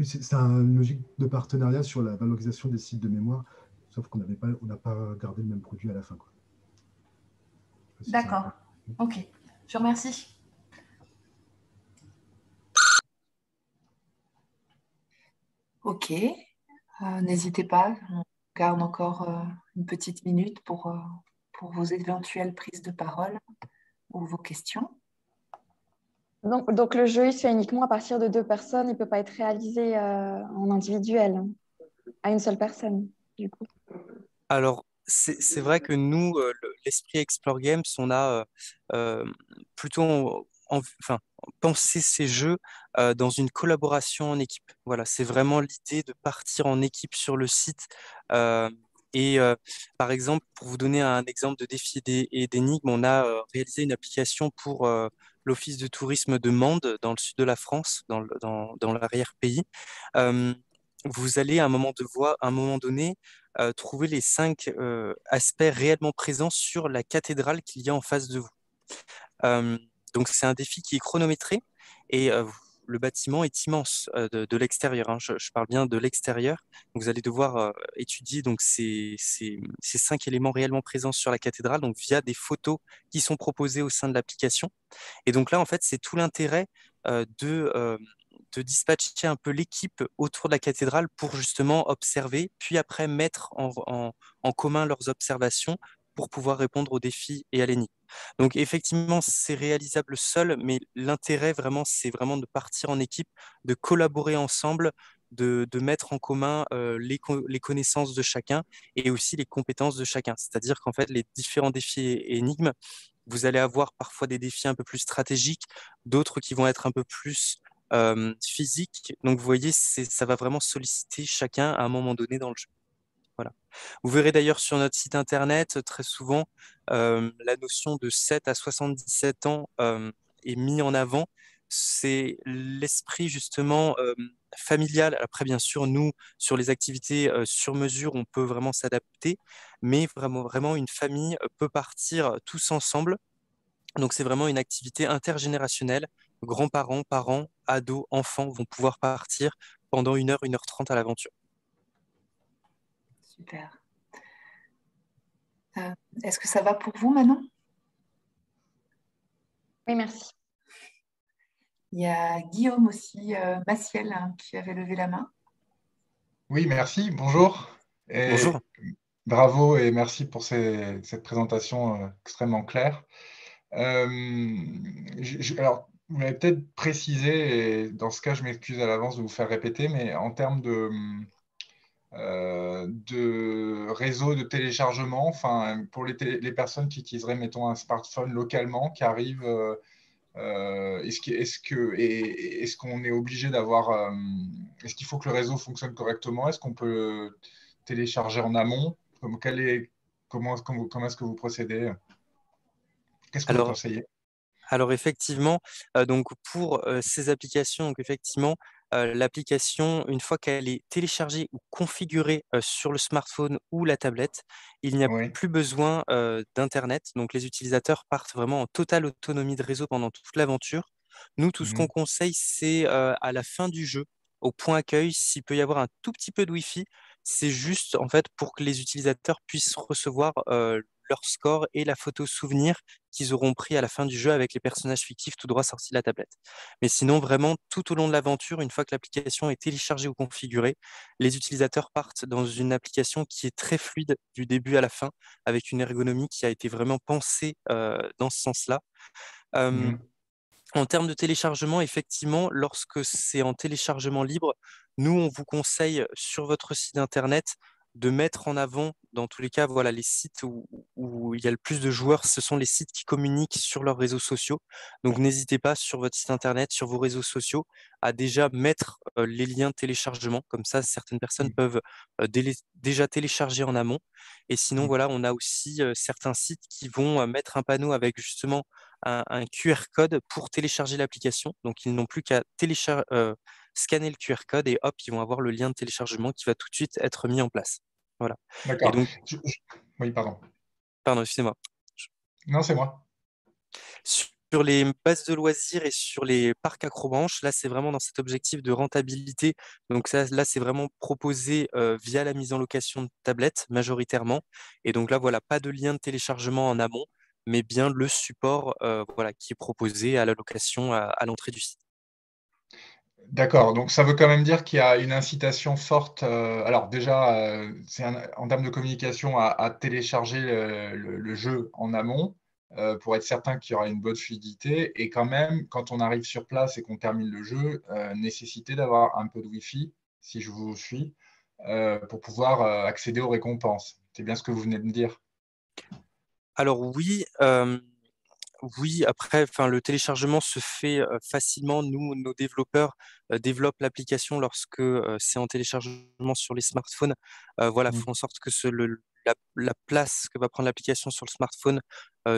c'est une logique de partenariat sur la valorisation des sites de mémoire, sauf qu'on n'a pas gardé le même produit à la fin. D'accord. Ok, je vous remercie. Ok, n'hésitez pas, on garde encore une petite minute pour vos éventuelles prises de parole ou vos questions. Donc le jeu, il se fait uniquement à partir de 2 personnes, il ne peut pas être réalisé en individuel, à une seule personne, du coup. Alors, c'est vrai que nous, l'esprit Explore Games, on a plutôt enfin, pensé ces jeux dans une collaboration en équipe. Voilà, c'est vraiment l'idée de partir en équipe sur le site. euh, Par exemple, pour vous donner un exemple de défi et d'énigmes, on a réalisé une application pour l'Office de tourisme de Mende, dans le sud de la France, dans l'arrière-pays. Euh, Vous allez à un moment donné trouver les 5 aspects réellement présents sur la cathédrale qu'il y a en face de vous. Euh, donc c'est un défi qui est chronométré et le bâtiment est immense de l'extérieur, hein. Je parle bien de l'extérieur. Donc, vous allez devoir étudier donc ces 5 éléments réellement présents sur la cathédrale, donc via des photos qui sont proposées au sein de l'application. Et donc là, en fait, c'est tout l'intérêt de dispatcher un peu l'équipe autour de la cathédrale pour justement observer, puis après mettre en commun leurs observations pour pouvoir répondre aux défis et à l'énigme. Donc effectivement, c'est réalisable seul, mais l'intérêt vraiment, c'est vraiment de partir en équipe, de collaborer ensemble, de mettre en commun les connaissances de chacun et aussi les compétences de chacun. C'est-à-dire qu'en fait, les différents défis et énigmes, vous allez avoir parfois des défis un peu plus stratégiques, d'autres qui vont être un peu plus physiques. Donc vous voyez, ça va vraiment solliciter chacun à un moment donné dans le jeu. Voilà. Vous verrez d'ailleurs sur notre site internet très souvent la notion de 7 à 77 ans est mis en avant. C'est l'esprit justement familial. Après, bien sûr, nous, sur les activités sur mesure, on peut vraiment s'adapter, mais vraiment, une famille peut partir tous ensemble. Donc, c'est vraiment une activité intergénérationnelle. Grands-parents, parents, ados, enfants vont pouvoir partir pendant 1 heure 30 à l'aventure. Super. Est-ce que ça va pour vous, Manon? Oui, merci. Il y a Guillaume aussi, Massiel, hein, qui avait levé la main. Oui, merci. Bonjour. Bonjour. Bravo et merci pour cette présentation extrêmement claire. Alors, vous l'avez peut-être précisé, et dans ce cas, je m'excuse à l'avance de vous faire répéter, mais en termes de réseau de téléchargement, enfin, pour les personnes qui utiliseraient, mettons, un smartphone localement, qui arrivent, est-ce qu'on est obligé d'avoir, est-ce qu'il faut que le réseau fonctionne correctement? Est-ce qu'on peut télécharger en amont? Comment est-ce que vous procédez? Qu'est-ce que vous conseillez? Alors effectivement, donc pour ces applications, donc effectivement, l'application, une fois qu'elle est téléchargée ou configurée sur le smartphone ou la tablette, il n'y a plus besoin d'Internet. Donc les utilisateurs partent vraiment en totale autonomie de réseau pendant toute l'aventure. Nous, tout ce qu'on conseille, c'est à la fin du jeu, au point accueil, s'il peut y avoir un tout petit peu de Wi-Fi, c'est juste en fait pour que les utilisateurs puissent recevoir leur score et la photo souvenir qu'ils auront pris à la fin du jeu avec les personnages fictifs tout droit sortis de la tablette. Mais sinon, vraiment, tout au long de l'aventure, une fois que l'application est téléchargée ou configurée, les utilisateurs partent dans une application qui est très fluide du début à la fin, avec une ergonomie qui a été vraiment pensée dans ce sens-là. En termes de téléchargement, effectivement, lorsque c'est en téléchargement libre, nous, on vous conseille sur votre site internet de mettre en avant, dans tous les cas, voilà, les sites où il y a le plus de joueurs, ce sont les sites qui communiquent sur leurs réseaux sociaux. Donc, n'hésitez pas sur votre site internet, sur vos réseaux sociaux, à déjà mettre les liens de téléchargement. Comme ça, certaines personnes peuvent déjà télécharger en amont. Et sinon, voilà, on a aussi certains sites qui vont mettre un panneau avec justement un QR code pour télécharger l'application. Donc, ils n'ont plus qu'à scanner le QR code et hop, ils vont avoir le lien de téléchargement qui va tout de suite être mis en place. Voilà. D'accord. Et donc, oui, pardon. Pardon, excusez-moi. Non, c'est moi. Sur les bases de loisirs et sur les parcs accrobranches, là, c'est vraiment dans cet objectif de rentabilité. Donc ça, là, c'est vraiment proposé via la mise en location de tablettes majoritairement. Et donc là, voilà, pas de lien de téléchargement en amont. mais bien le support voilà, qui est proposé à la location à l'entrée du site. D'accord, donc ça veut quand même dire qu'il y a une incitation forte. Alors déjà, c'est en termes de communication à télécharger le jeu en amont pour être certain qu'il y aura une bonne fluidité. Et quand même, quand on arrive sur place et qu'on termine le jeu, nécessité d'avoir un peu de Wi-Fi, si je vous suis, pour pouvoir accéder aux récompenses. C'est bien ce que vous venez de me dire. Alors oui, oui, après, le téléchargement se fait facilement. Nous, nos développeurs développent l'application lorsque c'est en téléchargement sur les smartphones. Voilà, font en sorte que la place que va prendre l'application sur le smartphone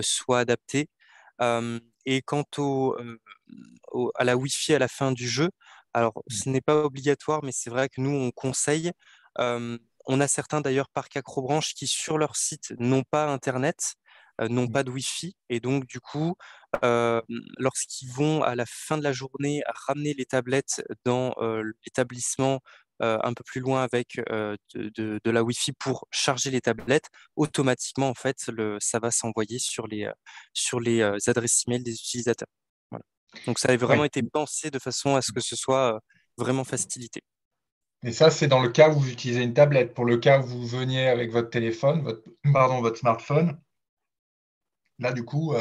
soit adaptée. Et quant à la Wi-Fi à la fin du jeu, alors ce n'est pas obligatoire, mais c'est vrai que nous, on conseille. On a certains d'ailleurs parcs Acrobranche qui, sur leur site, n'ont pas Internet, n'ont pas de Wi-Fi. Et donc, du coup, lorsqu'ils vont à la fin de la journée ramener les tablettes dans l'établissement un peu plus loin avec de la Wi-Fi pour charger les tablettes, automatiquement, en fait, ça va s'envoyer sur les adresses email des utilisateurs. Voilà. Donc, ça a vraiment été pensé de façon à ce que ce soit vraiment facilité. Et ça, c'est dans le cas où vous utilisez une tablette. Pour le cas où vous veniez avec votre téléphone, votre smartphone, là, du coup,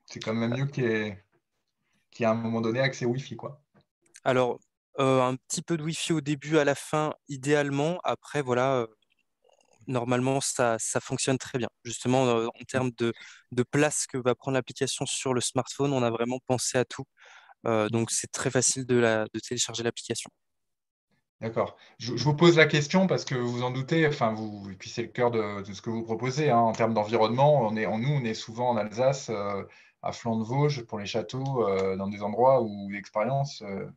c'est quand même mieux qu'il y ait à un moment donné accès Wi-Fi, quoi. Alors, un petit peu de Wi-Fi au début, à la fin, idéalement. Après, voilà, normalement, ça fonctionne très bien. Justement, en termes de place que va prendre l'application sur le smartphone, on a vraiment pensé à tout. Donc, c'est très facile de télécharger l'application. D'accord. Je vous pose la question parce que vous en doutez, et puis c'est le cœur de ce que vous proposez, hein, en termes d'environnement. Nous, on est souvent en Alsace, à flanc de Vosges, pour les châteaux, dans des endroits où l'expérience ne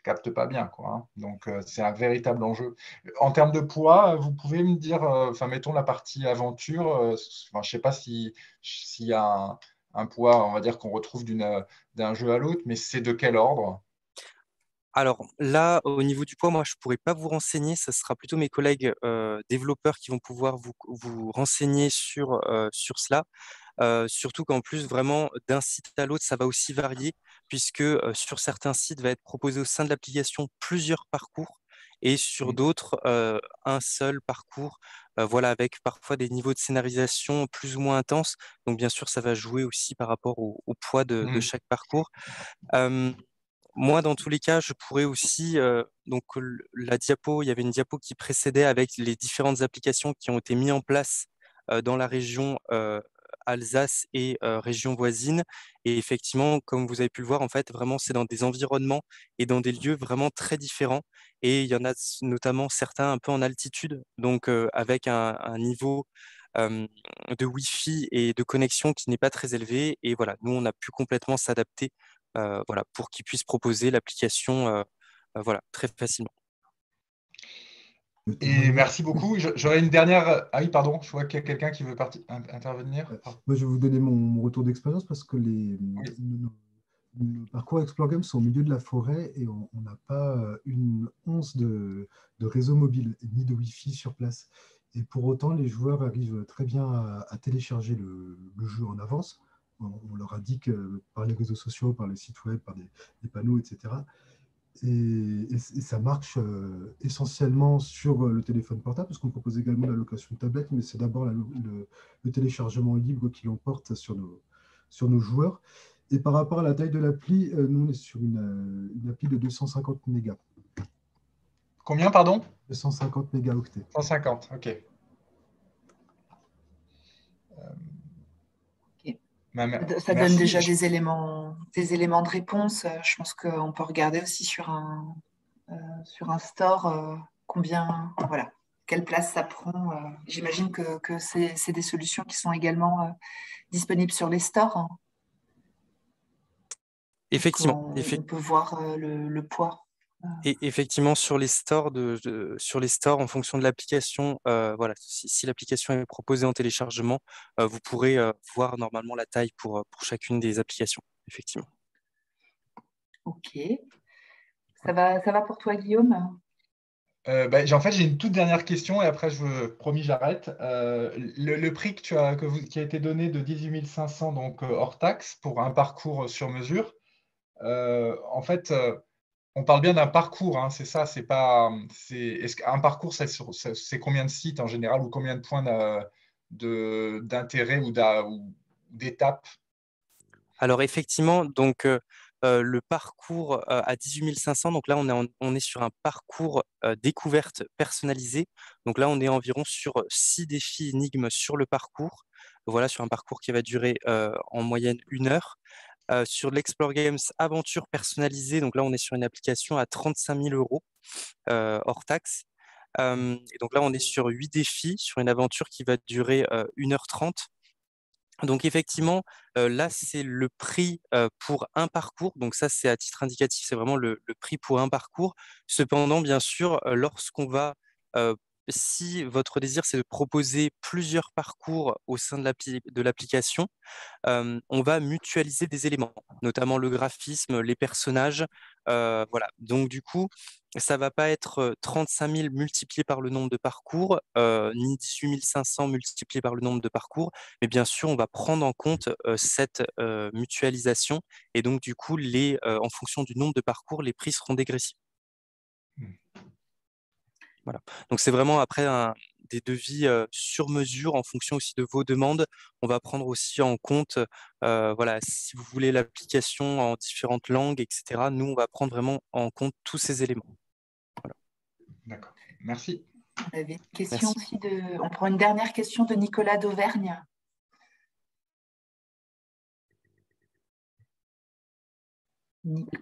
capte pas bien, quoi, hein. Donc, c'est un véritable enjeu. En termes de poids, vous pouvez me dire, mettons la partie aventure, je ne sais pas s'il y a un poids, on va dire, qu'on retrouve d'un jeu à l'autre, mais c'est de quel ordre? Alors là, au niveau du poids, moi, je ne pourrais pas vous renseigner. Ce sera plutôt mes collègues développeurs qui vont pouvoir vous renseigner sur cela. Surtout qu'en plus, vraiment, d'un site à l'autre, ça va aussi varier, puisque sur certains sites, va être proposé au sein de l'application plusieurs parcours, et sur d'autres, un seul parcours, voilà, avec parfois des niveaux de scénarisation plus ou moins intenses. Donc, bien sûr, ça va jouer aussi par rapport au poids de chaque parcours. Moi, dans tous les cas, je pourrais aussi, donc la diapo, il y avait une diapo qui précédait avec les différentes applications qui ont été mises en place dans la région Alsace et région voisine. Et effectivement, comme vous avez pu le voir, en fait, vraiment, c'est dans des environnements et dans des lieux vraiment très différents. Et il y en a notamment certains un peu en altitude, donc avec un niveau de Wi-Fi et de connexion qui n'est pas très élevé. Et voilà, nous, on a pu complètement s'adapter voilà, pour qu'ils puissent proposer l'application voilà, très facilement. Et merci beaucoup. J'aurais une dernière. Ah oui, pardon, je vois qu'il y a quelqu'un qui veut intervenir. Moi, je vais vous donner mon retour d'expérience parce que nos parcours Explore Games sont au milieu de la forêt et on n'a pas une once de réseau mobile ni de Wi-Fi sur place. Et pour autant, les joueurs arrivent très bien à télécharger le jeu en avance. On leur indique par les réseaux sociaux, par les sites web, par des panneaux, etc. Et ça marche essentiellement sur le téléphone portable, parce qu'on propose également la location de tablette, mais c'est d'abord le téléchargement libre qui l'emporte sur nos joueurs. Et par rapport à la taille de l'appli, nous, on est sur une appli de 250 mégas. Combien, pardon? 250 mégaoctets. 150, ok. Ça donne déjà des éléments de réponse. Je pense qu'on peut regarder aussi sur un store voilà, quelle place ça prend. J'imagine que c'est des solutions qui sont également disponibles sur les stores. Hein. Effectivement. On peut voir le poids. Et effectivement, sur les stores, en fonction de l'application, voilà, si l'application est proposée en téléchargement, vous pourrez voir normalement la taille pour chacune des applications, effectivement. Ok. Ça va pour toi, Guillaume? En fait, j'ai une toute dernière question et après, promis, j'arrête. Le prix qui a été donné de 18 500 donc, hors taxe pour un parcours sur mesure, en fait, on parle bien d'un parcours, hein, c'est ça, c'est pas. Est-ce qu'un parcours, c'est combien de sites en général ou combien de points d'intérêt ou d'étapes? Alors effectivement, donc le parcours à 18 500, donc là on est sur un parcours découverte personnalisé. Donc là on est environ sur 6 défis énigmes sur le parcours. Voilà, sur un parcours qui va durer en moyenne 1 heure. Sur l'Explore Games aventure personnalisée, donc là on est sur une application à 35 000 € hors taxe. Et donc là on est sur 8 défis, sur une aventure qui va durer 1 h 30. Donc effectivement, là, c'est le prix pour un parcours. Donc ça, c'est à titre indicatif, c'est vraiment le prix pour un parcours. Cependant, bien sûr, si votre désir, c'est de proposer plusieurs parcours au sein de l'application, on va mutualiser des éléments, notamment le graphisme, les personnages. Voilà. Donc du coup, ça ne va pas être 35 000 multiplié par le nombre de parcours, ni 18 500 multiplié par le nombre de parcours, mais bien sûr, on va prendre en compte cette mutualisation, et donc du coup, en fonction du nombre de parcours, les prix seront dégressifs. Voilà. Donc c'est vraiment après des devis sur mesure en fonction aussi de vos demandes. On va prendre aussi en compte, voilà, si vous voulez l'application en différentes langues, etc. Nous, on va prendre vraiment en compte tous ces éléments. Voilà. D'accord. Merci. On avait une question aussi on prend une dernière question de Nicolas d'Auvergne.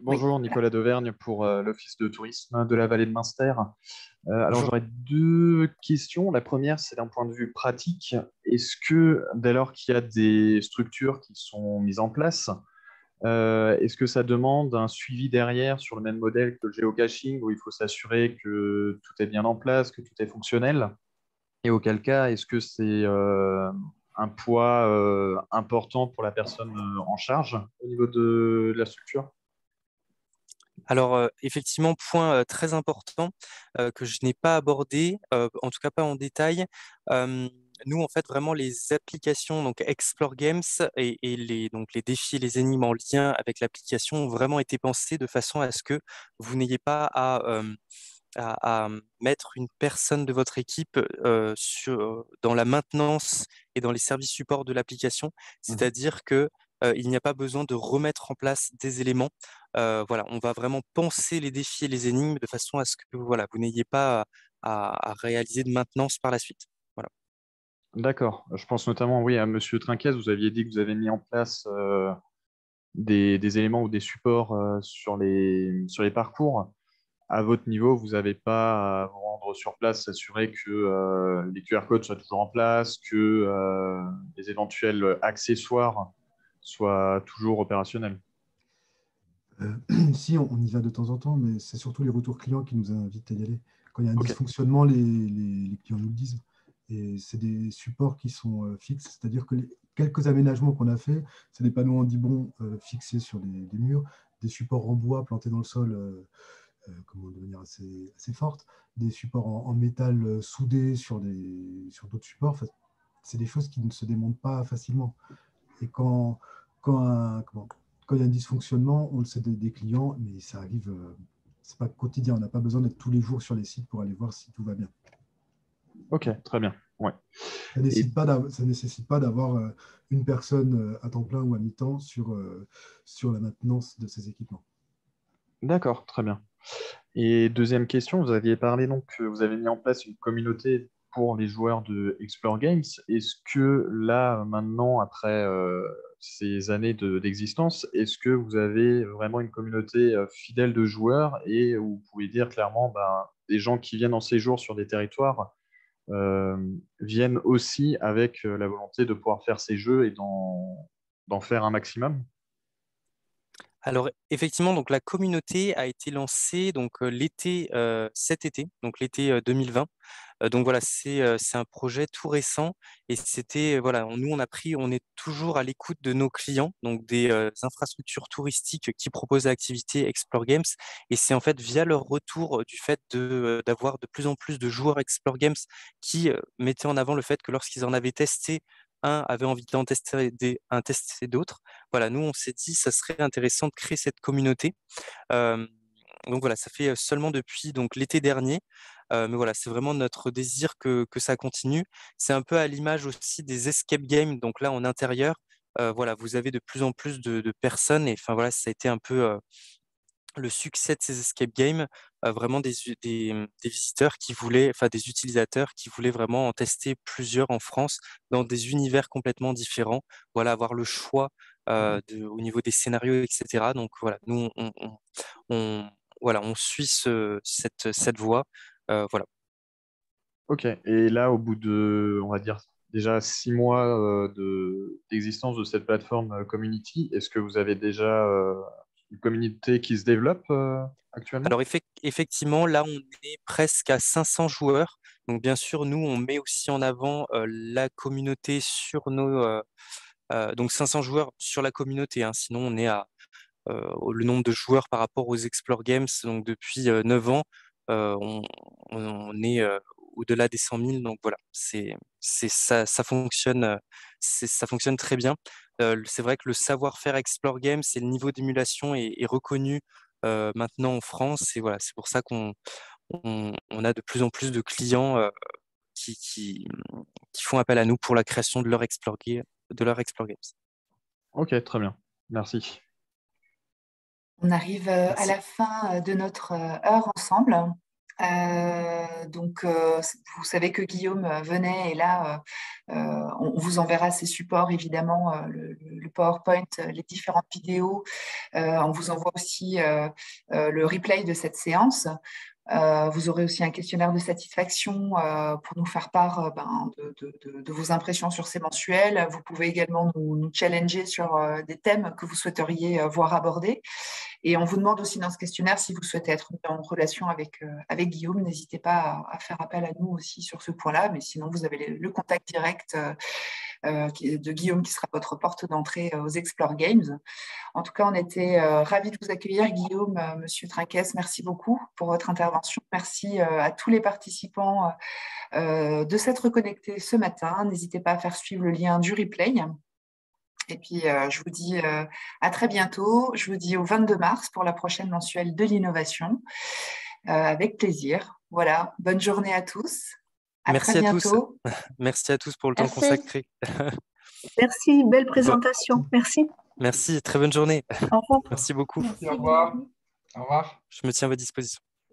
Bonjour, Nicolas d'Auvergne pour l'Office de tourisme de la vallée de Münster. Alors j'aurais 2 questions. La première, c'est d'un point de vue pratique. Est-ce que dès lors qu'il y a des structures qui sont mises en place, est-ce que ça demande un suivi derrière sur le même modèle que le géocaching, où il faut s'assurer que tout est bien en place, que tout est fonctionnel? Et auquel cas, est-ce que c'est un poids important pour la personne en charge au niveau de la structure? Alors, effectivement, point très important que je n'ai pas abordé, en tout cas pas en détail. Nous, en fait, vraiment, les applications, donc Explore Games et donc les défis et les énigmes en lien avec l'application ont vraiment été pensés de façon à ce que vous n'ayez pas à mettre une personne de votre équipe dans la maintenance et dans les services supports de l'application. C'est-à-dire que il n'y a pas besoin de remettre en place des éléments. Voilà, on va vraiment penser les défis et les énigmes de façon à ce que voilà, vous n'ayez pas à réaliser de maintenance par la suite. Voilà. D'accord. Je pense notamment, oui, à Monsieur Trinquez. Vous aviez dit que vous avez mis en place des éléments ou des supports sur les parcours. À votre niveau, vous n'avez pas à vous rendre sur place, s'assurer que les QR codes soient toujours en place, que les éventuels accessoires soient toujours opérationnels. Si, on y va de temps en temps, mais c'est surtout les retours clients qui nous invitent à y aller. Quand il y a un dysfonctionnement, les clients nous le disent. Et c'est des supports qui sont fixes, c'est-à-dire que quelques aménagements qu'on a fait, c'est des panneaux Handibon fixés sur des murs, des supports en bois plantés dans le sol de manière assez forte, des supports en métal soudés sur d'autres supports. Enfin, c'est des choses qui ne se démontent pas facilement. Et quand il y a un dysfonctionnement, on le sait des clients, mais ça arrive, c'est pas quotidien. On n'a pas besoin d'être tous les jours sur les sites pour aller voir si tout va bien. Ok, très bien. Ouais. Ça ne nécessite pas d'avoir une personne à temps plein ou à mi-temps sur la maintenance de ces équipements. D'accord, très bien. Et deuxième question, vous aviez parlé donc que vous avez mis en place une communauté pour les joueurs de Explore Games. Est-ce que là, maintenant, après ces années d'existence, est-ce que vous avez vraiment une communauté fidèle de joueurs et où vous pouvez dire clairement, des gens qui viennent en séjour sur des territoires viennent aussi avec la volonté de pouvoir faire ces jeux et d'en faire un maximum? Alors effectivement, donc la communauté a été lancée donc cet été, donc l'été 2020. Donc voilà, c'est un projet tout récent et c'était, voilà, nous on est toujours à l'écoute de nos clients, donc des infrastructures touristiques qui proposent l'activité Explore Games. Et c'est en fait via leur retour du fait d'avoir de plus en plus de joueurs Explore Games qui mettaient en avant le fait que lorsqu'ils en avaient testé, un avait envie d'en tester d'autres. Voilà, nous on s'est dit ça serait intéressant de créer cette communauté. Donc voilà, ça fait seulement depuis donc l'été dernier. Mais voilà, c'est vraiment notre désir que ça continue. C'est un peu à l'image aussi des escape games. Donc là, en intérieur, voilà, vous avez de plus en plus de personnes. Et enfin voilà, ça a été un peu le succès de ces escape games, vraiment des visiteurs qui voulaient, enfin des utilisateurs qui voulaient vraiment en tester plusieurs en France dans des univers complètement différents. Voilà, avoir le choix au niveau des scénarios, etc. Donc voilà, nous voilà, on suit cette voie. Voilà. Ok, et là, au bout de, on va dire, déjà 6 mois d'existence de cette plateforme Community, est-ce que vous avez déjà une communauté qui se développe actuellement? Alors effectivement, là, on est presque à 500 joueurs. Donc bien sûr, nous, on met aussi en avant la communauté sur donc 500 joueurs sur la communauté, hein. Sinon, on est à le nombre de joueurs par rapport aux Explore Games. Donc depuis 9 ans, on est au-delà des 100 000. Donc voilà, ça fonctionne, ça fonctionne très bien. C'est vrai que le savoir-faire Explore Games et le niveau d'émulation est reconnu maintenant en France. Et voilà, c'est pour ça qu'on a de plus en plus de clients qui font appel à nous pour la création de leur Explore Games. Ok, très bien. Merci. On arrive à la fin de notre heure ensemble. Donc, vous savez que Guillaume venait et là, on vous enverra ses supports, évidemment, le PowerPoint, les différentes vidéos. On vous envoie aussi le replay de cette séance. Vous aurez aussi un questionnaire de satisfaction pour nous faire part de vos impressions sur ces mensuels. Vous pouvez également nous challenger sur des thèmes que vous souhaiteriez voir abordés. Et on vous demande aussi dans ce questionnaire, si vous souhaitez être en relation avec Guillaume, n'hésitez pas à faire appel à nous aussi sur ce point-là. Mais sinon, vous avez le contact direct de Guillaume qui sera votre porte d'entrée aux Explore Games. En tout cas, on était ravis de vous accueillir, Guillaume, Monsieur Trinquès. Merci beaucoup pour votre intervention. Merci à tous les participants de s'être connectés ce matin. N'hésitez pas à faire suivre le lien du replay. Et puis, je vous dis à très bientôt. Je vous dis au 22 mars pour la prochaine mensuelle de l'innovation. Avec plaisir. Voilà, bonne journée à tous. Merci à bientôt. Tous. Merci à tous pour le temps consacré. Merci, belle présentation. Merci. Merci, très bonne journée. Au revoir. Merci beaucoup. Merci, au revoir. Au revoir. Je me tiens à votre disposition.